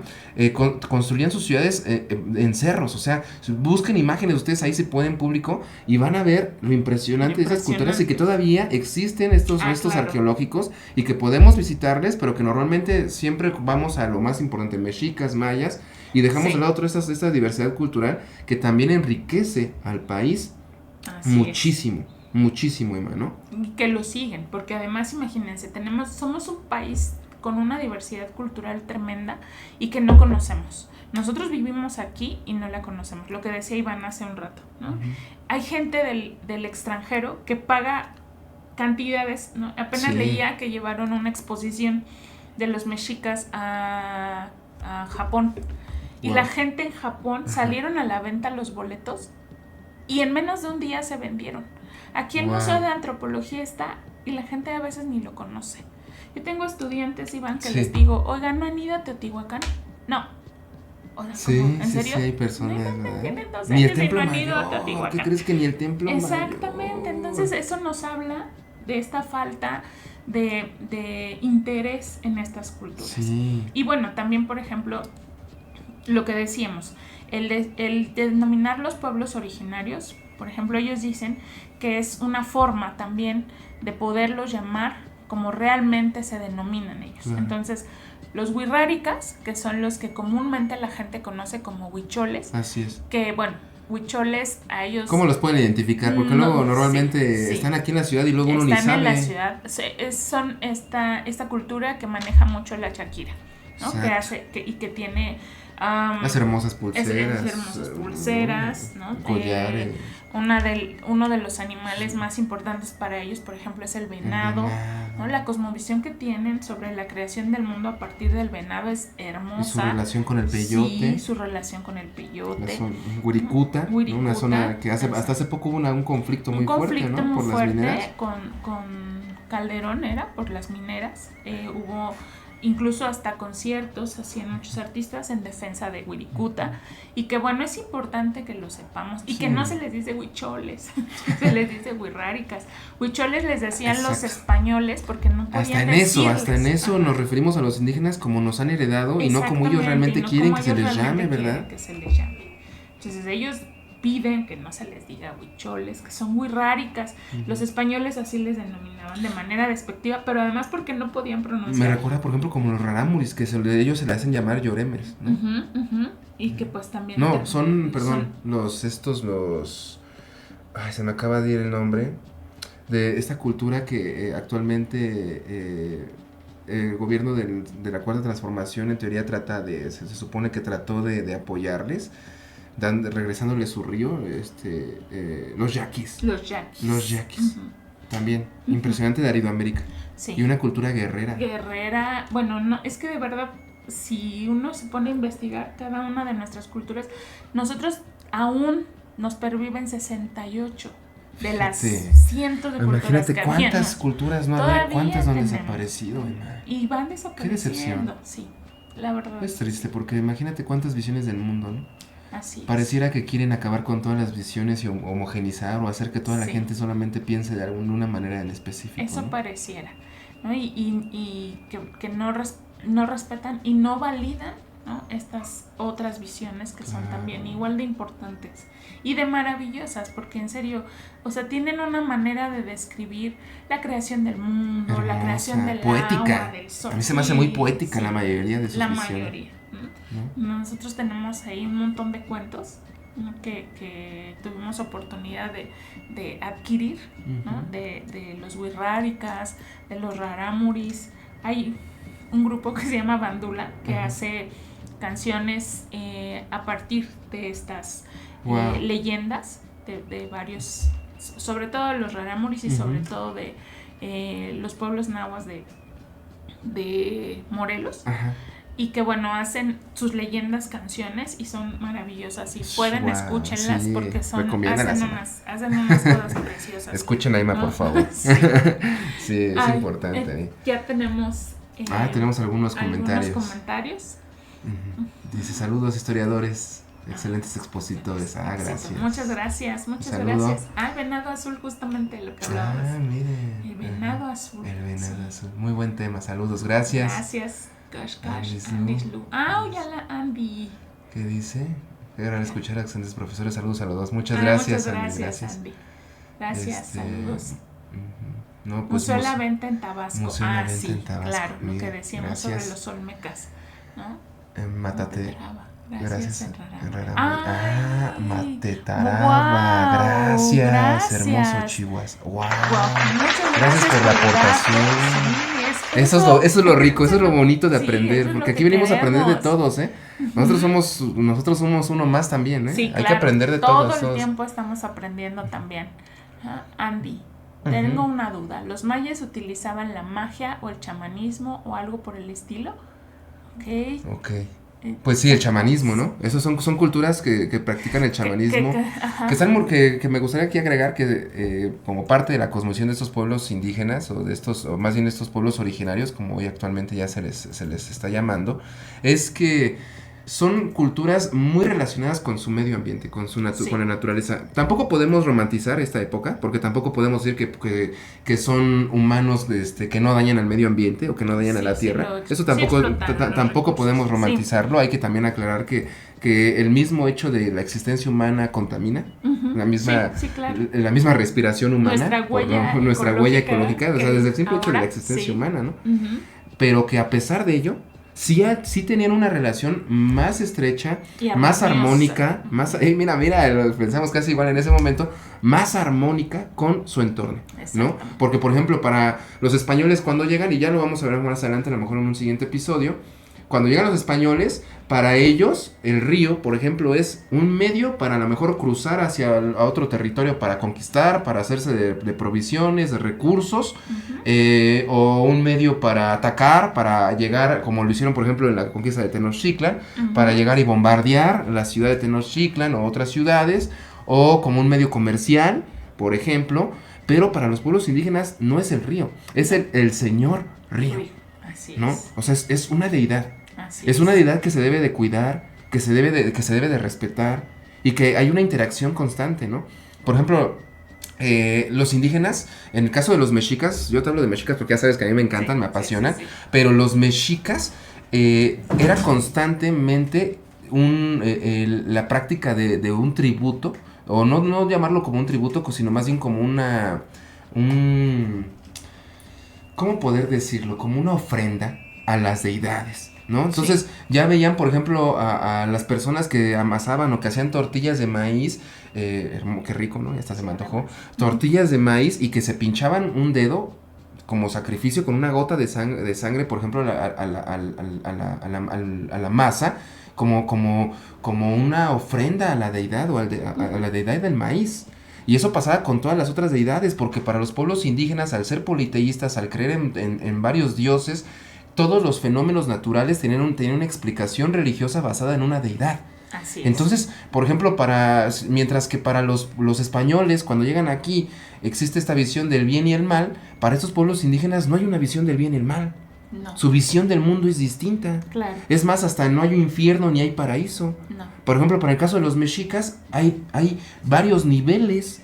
construían sus ciudades en cerros, o sea, busquen imágenes ustedes ahí si pueden, público, y van a ver lo impresionante de esas culturas, y que todavía existen estos restos arqueológicos y que podemos visitarles, pero que normalmente siempre vamos a lo más importante, mexicas, mayas, y dejamos de lado toda esta diversidad cultural que también enriquece al país muchísimo, Emma, ¿no? Y que lo siguen, porque además imagínense, somos un país con una diversidad cultural tremenda y que no conocemos. Nosotros vivimos aquí y no la conocemos, lo que decía Iván hace un rato, ¿no? Hay gente del extranjero que paga cantidades, ¿no? Apenas leía que llevaron una exposición de los mexicas a Japón, y la gente en Japón salieron a la venta los boletos y en menos de un día se vendieron. Aquí el Museo de Antropología está y la gente a veces ni lo conoce. Yo tengo estudiantes, Iván, que les digo, oigan, ¿no han ido a Teotihuacán? No. O sea, ¿en serio? Sí, hay personas, tienen 12 ni el años templo y no han ido a mayor, Teotihuacán. ¿qué crees que ni el templo Exactamente, mayor? Entonces eso nos habla de esta falta de interés en estas culturas. Y bueno, también, por ejemplo, lo que decíamos, el denominar los pueblos originarios, por ejemplo, ellos dicen que es una forma también de poderlos llamar como realmente se denominan ellos. Entonces, los wixárikas, que son los que comúnmente la gente conoce como huicholes. Así es. Que, bueno, huicholes a ellos... ¿Cómo los pueden identificar? Porque luego normalmente están aquí en la ciudad y luego uno ni sabe. Están en la ciudad. Son esta cultura que maneja mucho la Shakira, ¿no? Que hace y que tiene Las hermosas pulseras. Las hermosas pulseras, ¿no? Collares. Uno de los animales más importantes para ellos, por ejemplo, es el venado, ¿no? La cosmovisión que tienen sobre la creación del mundo a partir del venado es hermosa. Y su relación con el peyote. Sí, su relación con el peyote. Wirikuta, ¿no? Una zona que hasta hace poco hubo un conflicto muy fuerte, ¿no? Muy por fuerte las mineras. con Calderón, por las mineras. Hubo incluso hasta conciertos hacían muchos artistas en defensa de Wirikuta, y que bueno, es importante que lo sepamos, y que no se les dice huicholes, se les dice huirráricas. Huicholes les decían los españoles porque no podían hasta en eso nos referimos a los indígenas como nos han heredado y no como ellos realmente quieren que se les llame, ¿verdad? Que se les llame. Entonces ellos piden que no se les diga huicholes, que son huirráricas. Los españoles así les denominaban de manera despectiva, pero además porque no podían pronunciar. Me recuerda, por ejemplo, como los rarámuris, que ellos se le hacen llamar lloremes, ¿no? Y que pues también... No, son Ay, se me acaba de ir el nombre. De esta cultura que actualmente el gobierno de la Cuarta Transformación en teoría se supone que trató de apoyarles, regresándoles su río, los yaquis. Los yaquis. También, impresionante de Aridoamérica. Sí. Y una cultura guerrera. Bueno, no, es que de verdad, si uno se pone a investigar cada una de nuestras culturas, nosotros aún nos perviven 68 de las cientos de culturas. Imagínate cuántas culturas no hay, cuántas no han desaparecido. Y van desapareciendo. Qué decepción. Sí, la verdad. Es triste, porque imagínate cuántas visiones del mundo, ¿no? Así es. Pareciera que quieren acabar con todas las visiones y homogenizar o hacer que toda la gente solamente piense de alguna manera en específico. Eso, ¿no? pareciera, ¿no? Y que no respetan y no validan, ¿no? Estas otras visiones que son también igual de importantes y de maravillosas, porque en serio, o sea, tienen una manera de describir la creación del mundo, hermosa, la creación del poética. Agua, del sol. A mí se me hace muy poética la mayoría de sus visiones. La mayoría. ¿no? Nosotros tenemos ahí un montón de cuentos, ¿no? que tuvimos oportunidad de adquirir, ¿no? De los huirráricas, de los rarámuris. Hay un grupo que se llama Bandula que hace canciones a partir de estas leyendas de varios, sobre todo los rarámuris y sobre todo de los pueblos nahuas de Morelos. Y que bueno, hacen sus leyendas canciones y son maravillosas, y pueden escúchenlas, porque hacen unas cosas preciosas. Escuchen a Ima, por favor. Sí, es importante. Ya tenemos tenemos algunos comentarios. Uh-huh. Dice, saludos historiadores, excelentes expositores. Gracias. Muchas gracias. Gracias. Venado azul, justamente lo que hablábamos. Miren. El venado azul. El venado azul. Muy buen tema, saludos, gracias. Gracias. Andislu. Hola, Andy. ¿Qué dice? Qué gran escuchar a excelentes profesores. Saludos a los dos. Muchas gracias, Andy. Gracias, saludos. No, pues, Museo La Venta en Tabasco. En Tabasco. Claro, lo que decíamos sobre los olmecas, ¿no? Mátate. Gracias. Matetaraba. Gracias. Hermoso Chihuahua. Wow. Gracias por la aportación. Eso es lo rico, eso es lo bonito de aprender, porque aquí venimos a aprender de todos, ¿eh? Nosotros somos uno más también, ¿eh? Sí, hay que aprender de todos. Todo el tiempo estamos aprendiendo también. Andy, tengo una duda. ¿Los mayas utilizaban la magia o el chamanismo o algo por el estilo? Ok. Pues sí, el chamanismo, ¿no? Esos son culturas que practican el chamanismo, que me gustaría aquí agregar que como parte de la cosmovisión de estos pueblos indígenas o más bien estos pueblos originarios, como hoy actualmente ya se les está llamando, es que son culturas muy relacionadas con su medio ambiente, con la naturaleza. Tampoco podemos romantizar esta época, porque tampoco podemos decir que son humanos que no dañan al medio ambiente o que no dañan a la tierra. Eso tampoco podemos romantizarlo. Hay que también aclarar que el mismo hecho de la existencia humana contamina, la misma respiración humana, nuestra huella ecológica, o sea, desde el simple hecho de la existencia humana, ¿no? Pero que a pesar de ello, sí tenían una relación más estrecha, más armónica, pensamos casi igual en ese momento, más armónica con su entorno, ¿no? Porque, por ejemplo, para los españoles cuando llegan, y ya lo vamos a ver más adelante, a lo mejor en un siguiente episodio, cuando llegan los españoles, para ellos el río, por ejemplo, es un medio para a lo mejor cruzar hacia a otro territorio para conquistar, para hacerse de provisiones, de recursos, o un medio para atacar, para llegar, como lo hicieron por ejemplo en la conquista de Tenochtitlan, para llegar y bombardear la ciudad de Tenochtitlan o otras ciudades, o como un medio comercial, por ejemplo. Pero para los pueblos indígenas no es el río, es el señor río. Así ¿no? es. O sea, es una deidad. Así Es una deidad que se debe de cuidar, que se debe de respetar, y que hay una interacción constante, ¿no? Por ejemplo, los indígenas, en el caso de los mexicas, yo te hablo de mexicas porque ya sabes que a mí me encantan, me apasionan, pero los mexicas era constantemente la práctica de un tributo, o no llamarlo como un tributo, sino más bien como ¿cómo poder decirlo? Como una ofrenda a las deidades, ¿no? Entonces ya veían, por ejemplo, a las personas que amasaban o que hacían tortillas de maíz, qué rico, ¿no? Ya hasta se me antojó. Tortillas de maíz y que se pinchaban un dedo como sacrificio con una gota de sangre, por ejemplo, a la masa, como una ofrenda a la deidad o a la deidad del maíz. Y eso pasaba con todas las otras deidades, porque para los pueblos indígenas, al ser politeístas, al creer en varios dioses, todos los fenómenos naturales tenían una explicación religiosa basada en una deidad. Así es. Entonces, por ejemplo, mientras que para los españoles, cuando llegan aquí, existe esta visión del bien y el mal, para estos pueblos indígenas no hay una visión del bien y el mal. No. Su visión del mundo es distinta. Claro. Es más, hasta no hay un infierno ni hay paraíso. No. Por ejemplo, para el caso de los mexicas, hay varios niveles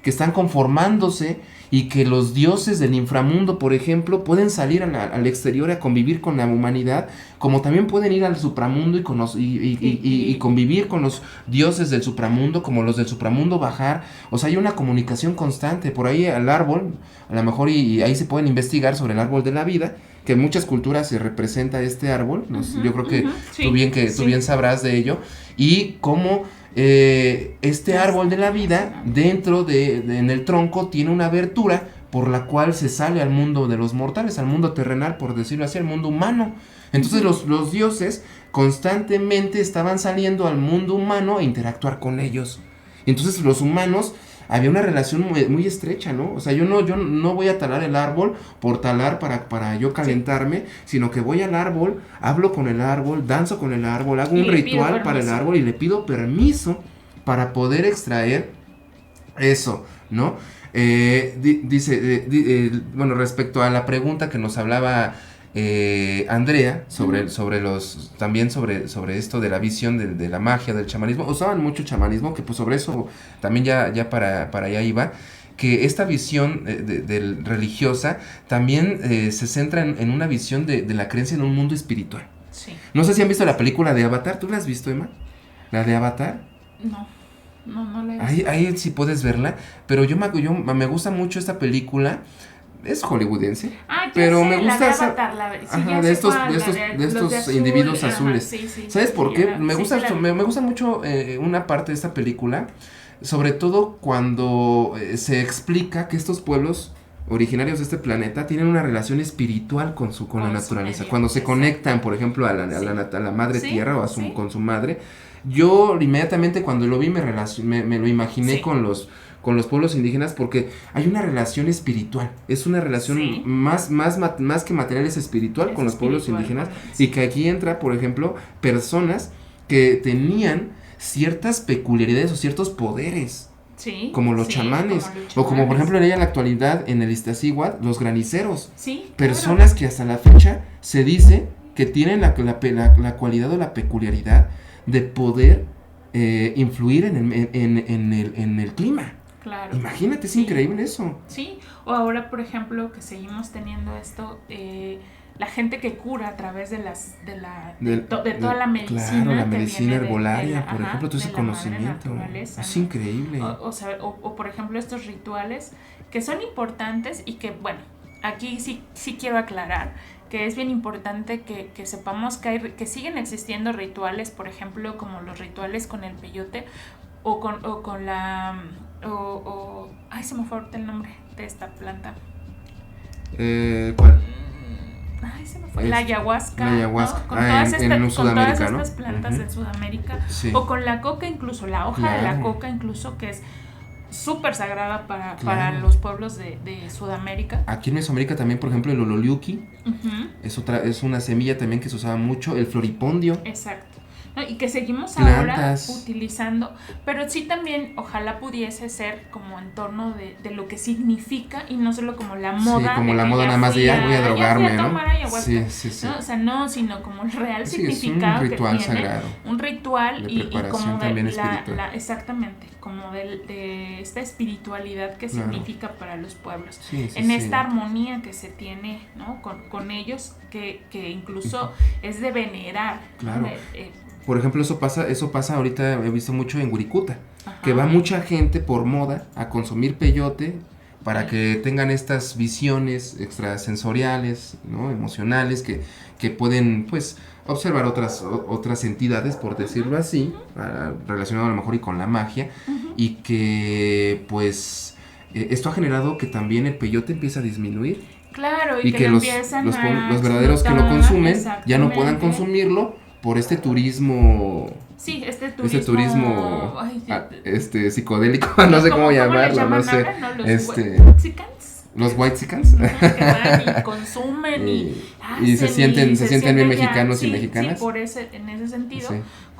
que están conformándose, y que los dioses del inframundo, por ejemplo, pueden salir al exterior a convivir con la humanidad, como también pueden ir al supramundo y convivir con los dioses del supramundo, como los del supramundo bajar. O sea, hay una comunicación constante. Por ahí al árbol, a lo mejor, y ahí se pueden investigar sobre el árbol de la vida, que en muchas culturas se representa este árbol. Yo creo que tú bien sabrás de ello. Y cómo este árbol de la vida, dentro en el tronco, tiene una abertura por la cual se sale al mundo de los mortales, al mundo terrenal, por decirlo así, al mundo humano. Entonces los dioses constantemente estaban saliendo al mundo humano a interactuar con ellos. Entonces los humanos, había una relación muy, muy estrecha, ¿no? O sea, yo no voy a talar el árbol por talar para yo calentarme, sino que voy al árbol, hablo con el árbol, danzo con el árbol, hago un ritual para el árbol y le pido permiso para poder extraer eso, ¿no? Bueno, respecto a la pregunta que nos hablaba Andrea sobre esto de la visión de la magia, del chamanismo. Usaban mucho chamanismo, que pues sobre eso también ya para allá iba, que esta visión religiosa también se centra en una visión de la creencia en un mundo espiritual. Sí. No sé si han visto la película de Avatar. ¿Tú la has visto, Emma? ¿La de Avatar? No la he visto. Ahí sí puedes verla, pero me gusta mucho esta película. Es hollywoodense, pero me gusta de estos individuos azules. Sí, ¿sabes por qué? Me gusta mucho una parte de esta película, sobre todo cuando se explica que estos pueblos originarios de este planeta tienen una relación espiritual con la naturaleza. Cuando se conectan, por ejemplo, a la madre tierra o con su madre. Yo inmediatamente cuando lo vi me lo imaginé con los pueblos indígenas, porque hay una relación espiritual, es una relación más que material, es espiritual con los pueblos indígenas, y que aquí entra, por ejemplo, personas que tenían ciertas peculiaridades o ciertos poderes, como los chamanes, o como por ejemplo en la actualidad en el Iztaccíhuatl, los graniceros, personas que hasta la fecha se dice que tienen la cualidad o la peculiaridad de poder influir en el clima. Claro. Imagínate, es increíble eso. Sí, o ahora, por ejemplo, que seguimos teniendo esto, la gente que cura a través de toda la medicina. Claro, la medicina herbolaria, por ejemplo, todo ese conocimiento. Es increíble. O por ejemplo, estos rituales que son importantes y que, bueno, aquí sí quiero aclarar que es bien importante que sepamos que siguen existiendo rituales, por ejemplo, como los rituales con el peyote o con la... ay, se me fue ahorita el nombre de esta planta. ¿Cuál? Ay, ay, se me fue, la ayahuasca, la ayahuasca. ¿no? Con todas Sudamericano. estas plantas de Sudamérica, Sí. o con la coca incluso, la hoja de la coca incluso, que es súper sagrada para los pueblos de Sudamérica. Aquí en Mesoamérica también, por ejemplo, el ololiuqui, es una semilla también que se usaba mucho, el floripondio. Exacto. ¿No? Y que seguimos Plantas. ahora utilizando, pero sí también ojalá pudiese ser como en torno de lo que significa y no solo como la moda. Sí, como de la que moda nada más de voy a drogarme, ¿no? Sí, sí, sí. ¿No? O sea, no, sino como el real Sí, significado es un ritual que tiene. sagrado. Un ritual De y preparación como también de espiritual. exactamente, como de esta espiritualidad que significa para los pueblos. Sí, en esta armonía que se tiene, ¿no? con ellos, que incluso es de venerar. Claro. ¿no? Por ejemplo, eso pasa ahorita, he visto mucho en Wirikuta, Ajá. que va mucha gente por moda a consumir peyote para que tengan estas visiones extrasensoriales, ¿no? Emocionales, que pueden, pues, observar otras entidades, por decirlo así, relacionado a lo mejor y con la magia, y que, pues, esto ha generado que también el peyote empieza a disminuir. Claro, y que los verdaderos que lo consumen ya no puedan consumirlo por este turismo. Sí, este turismo ay, psicodélico, no sé cómo llamarlo, no sé. Los whitexicans. Que van y consumen y se sienten bien mexicanos y mexicanas. Sí, en ese sentido. Sí.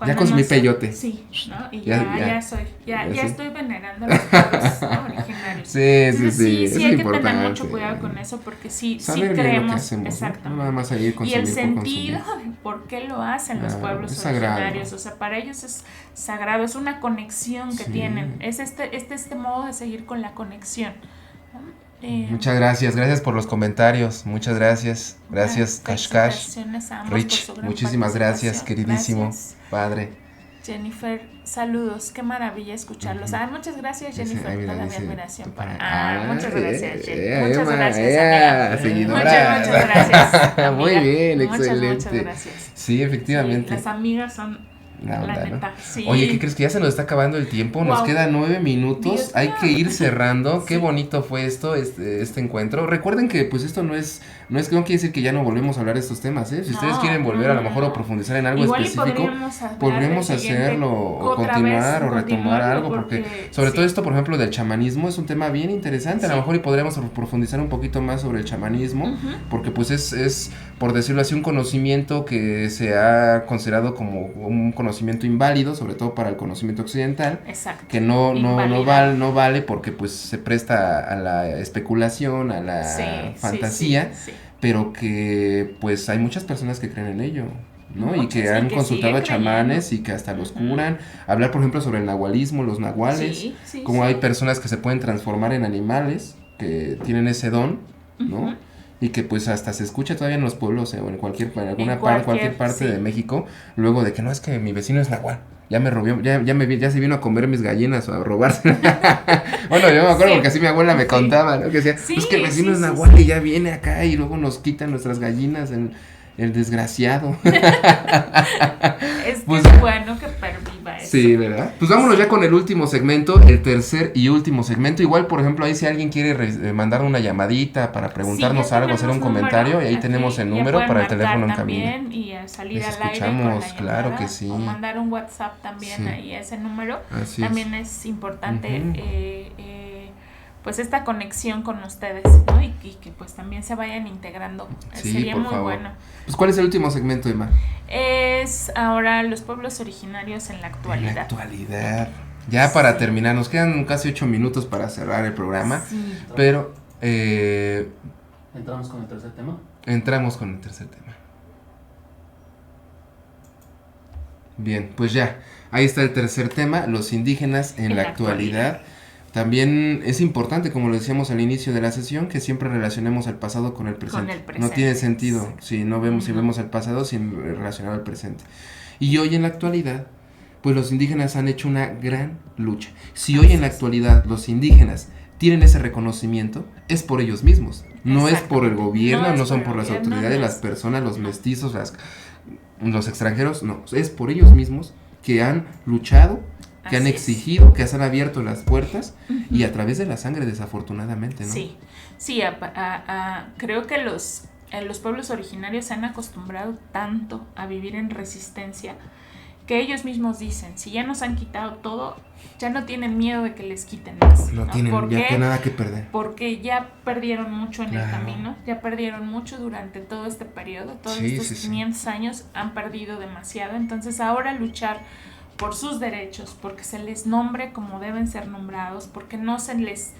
Ya consumí peyote. Sí, ¿no? Y ya estoy venerando a los pueblos originarios. Sí, Entonces, sí, sí hay que tener mucho cuidado con eso porque sí creemos. Lo que hacemos, exactamente. ¿no? Nada más ahí consumir y el sentido por consumir. de por qué lo hacen los pueblos originarios. O sea, para ellos es sagrado, es una conexión que tienen. Es este modo de seguir con la conexión. Muchas gracias por los comentarios, muchas gracias, Kashkash, Rich, muchísimas gracias, queridísimo padre. Jennifer, saludos, qué maravilla escucharlos. Muchas gracias, Jennifer, toda mi admiración para... muchas gracias, Jennifer. Muchas gracias, amiga. Seguidora. Muchas gracias, amiga. Muy bien, excelente. Muchas gracias. Sí, efectivamente. Sí, las amigas son... La neta, ¿no? sí. Oye, ¿qué crees? Que ya se nos está acabando el tiempo. Nos quedan 9 minutos. Hay que ir cerrando. Sí. Qué bonito fue este encuentro. Recuerden que pues esto no quiere decir que ya no volvemos a hablar de estos temas, ¿eh? Si ustedes quieren volver a lo mejor o profundizar en algo específico, podríamos hacerlo o continuar o retomar algo, porque sobre todo esto, por ejemplo, del chamanismo es un tema bien interesante. A lo mejor y podríamos profundizar un poquito más sobre el chamanismo, porque pues es, por decirlo así, un conocimiento que se ha considerado como un conocimiento inválido, sobre todo para el conocimiento occidental. Exacto. Que no vale porque pues se presta a la especulación, a la fantasía, sí. Pero que pues hay muchas personas que creen en ello, ¿no? Muchas, y que han consultado a chamanes y que hasta los curan. Hablar, por ejemplo, sobre el nahualismo, los nahuales, como hay personas que se pueden transformar en animales, que tienen ese don, ¿no? Y que pues hasta se escucha todavía en los pueblos o en cualquier parte de México, luego de que no, es que mi vecino es nahual, ya me robió, ya se vino a comer mis gallinas o a robarse. Bueno, yo me acuerdo porque así mi abuela me contaba, ¿no? Que decía, es que el vecino es nahual y ya viene acá y luego nos quitan nuestras gallinas, el desgraciado. Es que es bueno que perviva eso. Sí, ¿verdad? Pues vámonos ya con el último segmento, el tercer y último segmento. Igual, por ejemplo, ahí si alguien quiere mandar una llamadita para preguntarnos algo, hacer un comentario, y ahí tenemos el número para el teléfono en cabina. Y salir les al aire con la llamada, claro que sí. O mandar un WhatsApp también ahí a ese número. Así también es importante pues esta conexión con ustedes, ¿no? Y que pues también se vayan integrando. Sí, sería por muy favor. bueno. Pues ¿cuál es el último segmento, Emma? Es ahora los pueblos originarios en la actualidad. En la actualidad. Ya para terminar, nos quedan casi 8 minutos para cerrar el programa. Sí. Pero ¿Entramos con el tercer tema? Entramos con el tercer tema. Bien, pues ya. Ahí está el tercer tema, los indígenas en la actualidad. También es importante, como lo decíamos al inicio de la sesión, que siempre relacionemos el pasado con el presente. No tiene sentido si vemos el pasado sin relacionar el presente. Y hoy en la actualidad, pues los indígenas han hecho una gran lucha. Si hoy en la actualidad los indígenas tienen ese reconocimiento, es por ellos mismos. No es por el gobierno, no son por las autoridades, las personas, los mestizos, los extranjeros, no. Es por ellos mismos que han luchado, que han exigido, que se han abierto las puertas y a través de la sangre, desafortunadamente, ¿no? Sí, creo que los pueblos originarios se han acostumbrado tanto a vivir en resistencia que ellos mismos dicen, si ya nos han quitado todo, ya no tienen miedo de que les quiten más. No ¿no? tienen ya que nada que perder. Porque ya perdieron mucho en el camino, ya perdieron mucho durante todo este periodo, todos estos 500 años han perdido demasiado, entonces ahora luchar por sus derechos, porque se les nombre como deben ser nombrados, porque no se les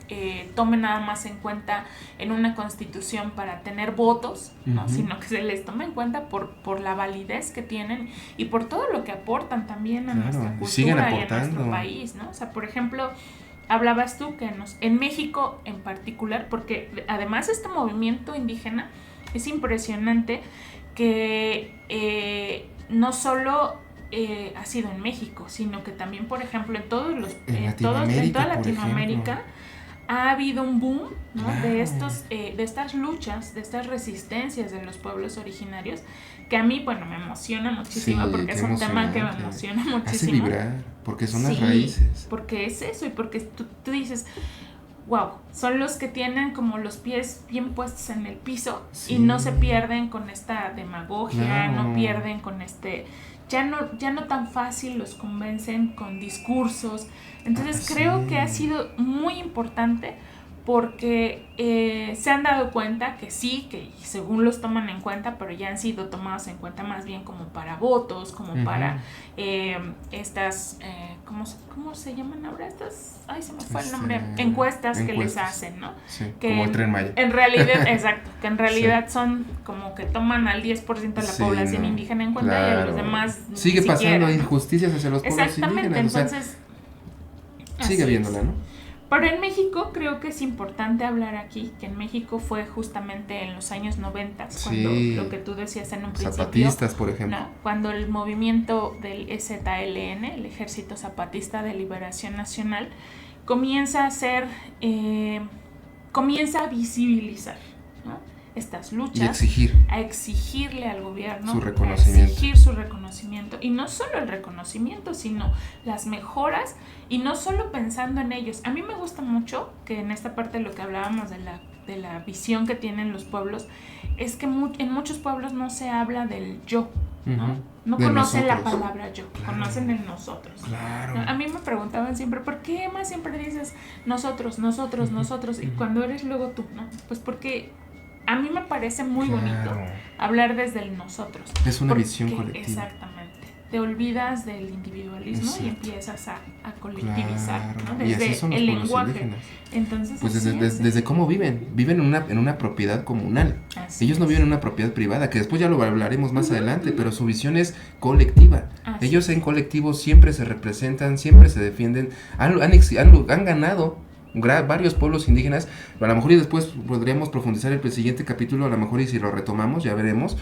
tome nada más en cuenta en una constitución para tener votos, ¿no? Sino que se les tome en cuenta por la validez que tienen y por todo lo que aportan también a nuestra cultura y a nuestro país, ¿no? O sea, por ejemplo, hablabas tú que en México en particular, porque además este movimiento indígena es impresionante que no solo ha sido en México, sino que también, por ejemplo, en toda Latinoamérica ha habido un boom, ¿no? de estas luchas, de estas resistencias de los pueblos originarios, que a mí, bueno, me emociona muchísimo, porque es un tema que me emociona muchísimo. Hace vibrar, porque son las raíces. Porque es eso, y porque tú dices, wow, son los que tienen como los pies bien puestos en el piso y no se pierden con esta demagogia, no pierden con ya no tan fácil los convencen con discursos. Entonces creo que ha sido muy importante porque se han dado cuenta que sí, que según los toman en cuenta, pero ya han sido tomados en cuenta más bien como para votos, como para estas, ¿cómo se llaman ahora estas? Ay, se me fue el nombre. Encuestas que les hacen, ¿no? Sí, que como el Tren Maya. En realidad, exacto, que en realidad son como que toman al 10% de la población indígena en cuenta y a los demás sigue ni pasando siquiera, injusticias hacia los pueblos exactamente, indígenas. Entonces, sigue viéndola, ¿no? Pero en México creo que es importante hablar aquí, que en México fue justamente en los años 90, cuando lo que tú decías en un principio. Zapatistas, por ejemplo. ¿No? Cuando el movimiento del EZLN, el Ejército Zapatista de Liberación Nacional, comienza a visibilizar, ¿no? Estas luchas, a exigirle al gobierno a exigir su reconocimiento, y no solo el reconocimiento, sino las mejoras, y no solo pensando en ellos. A mí me gusta mucho que en esta parte de lo que hablábamos de la visión que tienen los pueblos, es que en muchos pueblos no se habla del yo, ¿no? No conocen la palabra yo, conocen el nosotros. Claro. A mí me preguntaban siempre, ¿por qué más siempre dices nosotros, nosotros, nosotros? Y cuando eres luego tú, ¿no? Pues porque a mí me parece muy bonito hablar desde el nosotros. Es una visión colectiva. Exactamente. Te olvidas del individualismo y empiezas a colectivizar, ¿no? Desde el lenguaje. Indígenas. Entonces, pues desde cómo viven en una propiedad comunal. Ellos no viven en una propiedad privada, que después ya lo hablaremos más adelante, pero su visión es colectiva. Ellos en colectivo siempre se representan, siempre se defienden, han ganado varios pueblos indígenas. A lo mejor y después podríamos profundizar el siguiente capítulo, a lo mejor y si lo retomamos, ya veremos.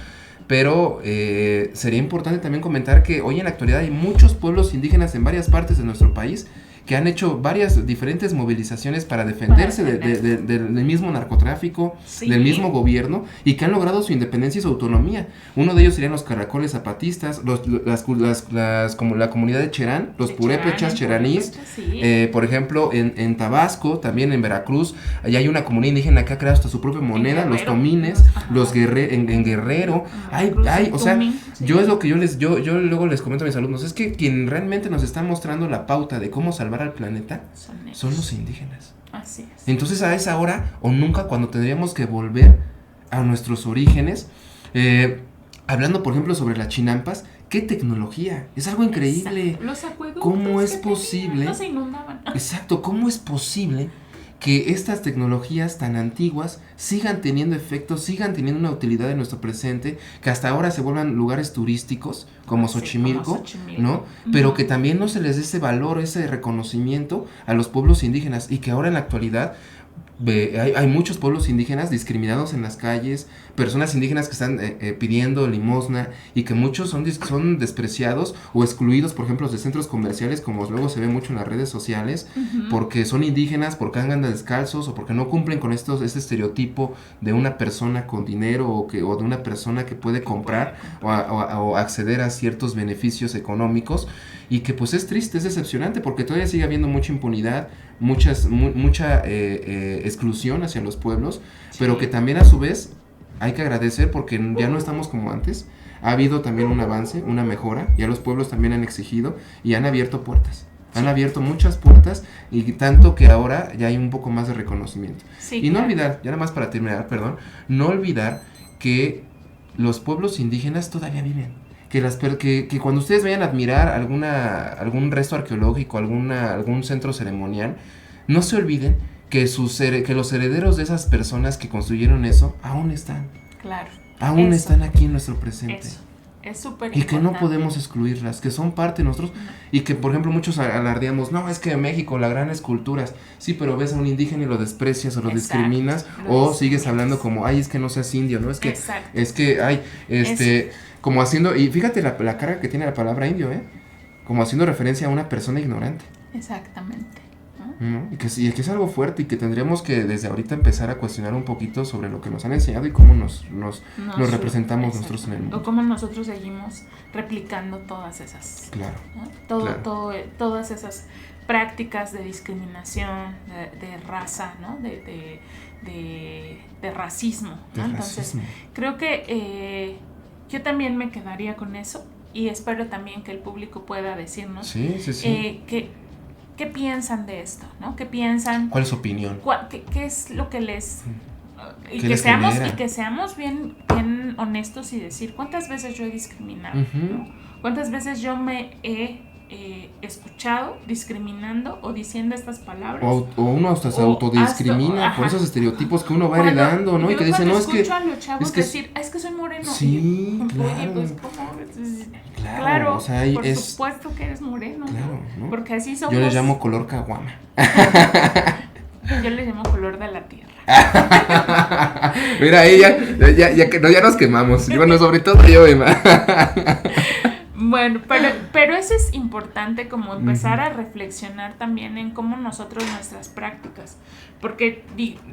Pero sería importante también comentar que hoy en la actualidad hay muchos pueblos indígenas en varias partes de nuestro país que han hecho varias diferentes movilizaciones para defenderse del mismo narcotráfico, del mismo gobierno, y que han logrado su independencia y su autonomía. Uno de ellos serían los caracoles zapatistas, como la comunidad de Cherán, los purépechas cheranís, por ejemplo, en Tabasco, también en Veracruz, allá hay una comunidad indígena que ha creado hasta su propia moneda, los tomines, en Guerrero, o sea, yo es lo que yo luego les comento a mis alumnos, es que quien realmente nos está mostrando la pauta de cómo salvar al planeta son los indígenas. Así es. Entonces a esa hora o nunca, cuando tendríamos que volver a nuestros orígenes, hablando por ejemplo sobre las chinampas, qué tecnología, es algo increíble. Exacto. Los acueductos, ¿cómo es posible? No se inundaban. Exacto, ¿cómo es posible que estas tecnologías tan antiguas sigan teniendo efectos, sigan teniendo una utilidad en nuestro presente, que hasta ahora se vuelvan lugares turísticos como Xochimilco, ¿no? Pero que también no se les dé ese valor, ese reconocimiento a los pueblos indígenas, y que ahora en la actualidad hay muchos pueblos indígenas discriminados en las calles, personas indígenas que están pidiendo limosna, y que muchos son despreciados o excluidos, por ejemplo, de centros comerciales, como luego se ve mucho en las redes sociales, porque son indígenas, porque andan descalzos, o porque no cumplen con este estereotipo de una persona con dinero, o de una persona que puede comprar o acceder a ciertos beneficios económicos, y que pues es triste, es decepcionante, porque todavía sigue habiendo mucha impunidad, mucha exclusión hacia los pueblos, pero que también a su vez hay que agradecer porque ya no estamos como antes. Ha habido también un avance, una mejora, ya los pueblos también han exigido y han abierto puertas. Han abierto muchas puertas y tanto que ahora ya hay un poco más de reconocimiento. Sí, y no claro. olvidar, ya nada más para terminar, perdón, no olvidar que los pueblos indígenas todavía viven. Que cuando ustedes vayan a admirar algún resto arqueológico, algún centro ceremonial, no se olviden que los herederos de esas personas que construyeron eso aún están. Claro. Aún Eso. están aquí en nuestro presente. Eso. Es súper Y importante. que no podemos excluirlas, que son parte de nosotros. Y que, por ejemplo, muchos alardeamos, no, es que México, las grandes culturas. Sí, pero ves a un indígena y lo desprecias o lo Exacto, discriminas. O sigues hablando como, ay, es que no seas indio, ¿no? Exacto. Es que, ay, como haciendo, y fíjate la carga que tiene la palabra indio, como haciendo referencia a una persona ignorante. Exactamente. ¿No? Y que es algo fuerte y que tendríamos que desde ahorita empezar a cuestionar un poquito sobre lo que nos han enseñado y cómo nos representamos nosotros en el mundo. O cómo nosotros seguimos replicando todas esas. Claro. ¿No? Claro. Todas esas prácticas de discriminación, de raza, ¿no? De racismo, ¿no? Entonces, creo que yo también me quedaría con eso y espero también que el público pueda decirnos ¿qué piensan de esto? ¿No? ¿Qué piensan? ¿Cuál es su opinión? ¿Qué es lo que les... Y ¿Qué que les seamos bien honestos y decir cuántas veces yo he discriminado, ¿no? Cuántas veces yo me he escuchado discriminando o diciendo estas palabras. O uno hasta se autodiscrimina por esos estereotipos que uno va heredando, ¿no? Y que dice, no, es que... escucho a los chavos decir, es que soy moreno. Sí, claro. Oye, pues, ¿cómo? Claro, o sea, por supuesto que eres moreno. Claro, ¿no? Porque así somos. Yo le llamo color caguama. Yo le llamo color de la tierra. Mira, ahí ya nos quemamos. Bueno, sobre todo yo, Emma. Bueno, pero eso es importante, como empezar a reflexionar también en cómo nosotros nuestras prácticas, porque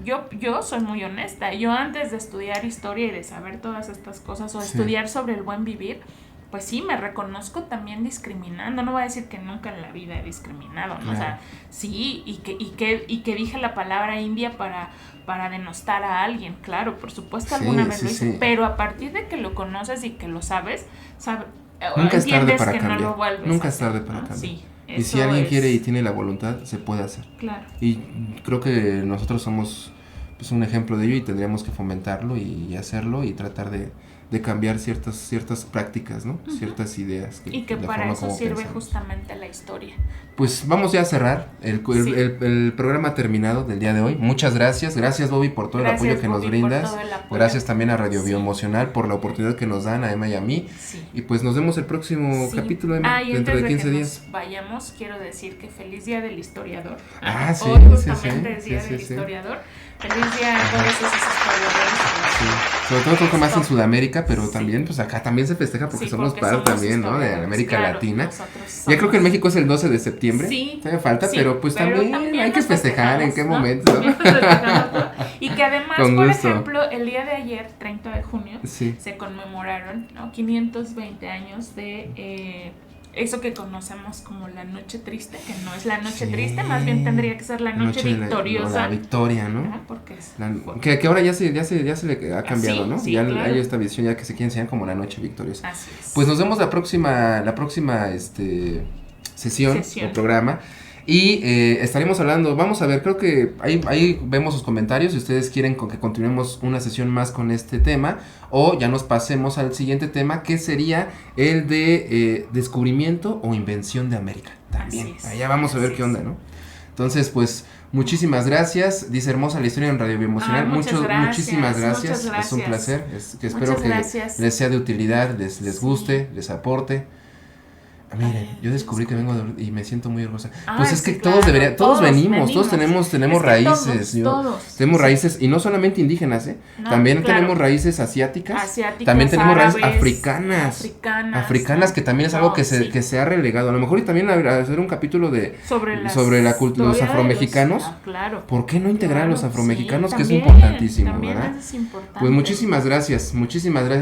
yo soy muy honesta, yo antes de estudiar historia y de saber todas estas cosas o estudiar sobre el buen vivir, pues sí, me reconozco también discriminando, no voy a decir que nunca en la vida he discriminado, ¿no? Claro. O sea, sí, y que dije la palabra india para denostar a alguien, claro, por supuesto alguna vez lo hice, pero a partir de que lo conoces y que lo sabes, nunca es tarde para cambiar. No nunca es tarde para cambiar. Sí, y si alguien quiere y tiene la voluntad, se puede hacer. Claro. Y creo que nosotros somos pues un ejemplo de ello y tendríamos que fomentarlo y hacerlo y tratar de cambiar ciertas prácticas, ¿no? Ciertas ideas. Y que para eso sirve justamente la historia. Pues vamos ya a cerrar el programa terminado del día de hoy. Muchas gracias. Gracias, Bobby, por todo el apoyo que nos brindas. Gracias también a Radio Bioemocional por la oportunidad que nos dan a Emma y a mí. Sí. Y pues nos vemos el próximo capítulo, Emma, dentro de 15 días. Vayamos, quiero decir que feliz día del historiador. Sí, hoy justamente es día del historiador. Feliz día a todos esos historiadores. Sí. Sobre todo creo que más en Sudamérica, pero también, pues acá también se festeja porque somos parte también, ¿no? De América Latina. Ya creo que en México es el 12 de septiembre. Sí. Todavía falta, pero pues también hay que festejar en qué momento. Y que además, por ejemplo, el día de ayer, 30 de junio, se conmemoraron, ¿no? 520 años de eso que conocemos como la noche triste, que no es la noche triste, más bien tendría que ser la noche victoriosa. La victoria, ¿no? Porque es que ahora ya se le ha cambiado, ¿no? Sí, ya claro. Hay esta visión ya que se quiere enseñar como la noche victoriosa. Así es. Pues nos vemos la próxima sesión o programa. Y estaremos hablando, vamos a ver, creo que ahí vemos sus comentarios si ustedes quieren que continuemos una sesión más con este tema o ya nos pasemos al siguiente tema que sería el de descubrimiento o invención de América. También, allá vamos a ver qué onda, ¿no? Entonces, pues, muchísimas gracias. Dice hermosa la historia en Radio Bioemocional. Muchísimas gracias. Es un placer. Espero que les sea de utilidad, les guste, les aporte. Miren, yo descubrí que vengo y me siento muy orgullosa. Pues es que todos venimos, todos tenemos raíces. Tenemos raíces, y no solamente indígenas, también tenemos raíces asiáticas, también tenemos raíces africanas, que también es algo que se ha relegado. A lo mejor y también hacer un capítulo sobre los afromexicanos. Claro. ¿Por qué no integrar a los afromexicanos? Que es importantísimo, ¿verdad? Es importante. Pues muchísimas gracias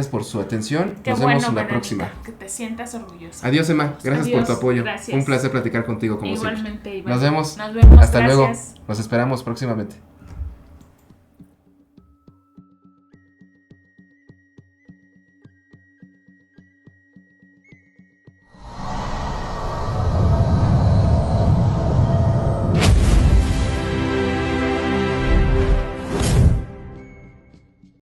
por su atención. Nos vemos en la próxima. Que te sientas orgullosa. Adiós, Emma. Gracias por tu apoyo. Gracias. Un placer platicar contigo como Igualmente, siempre. Nos vemos. Hasta luego. Gracias. Los esperamos próximamente.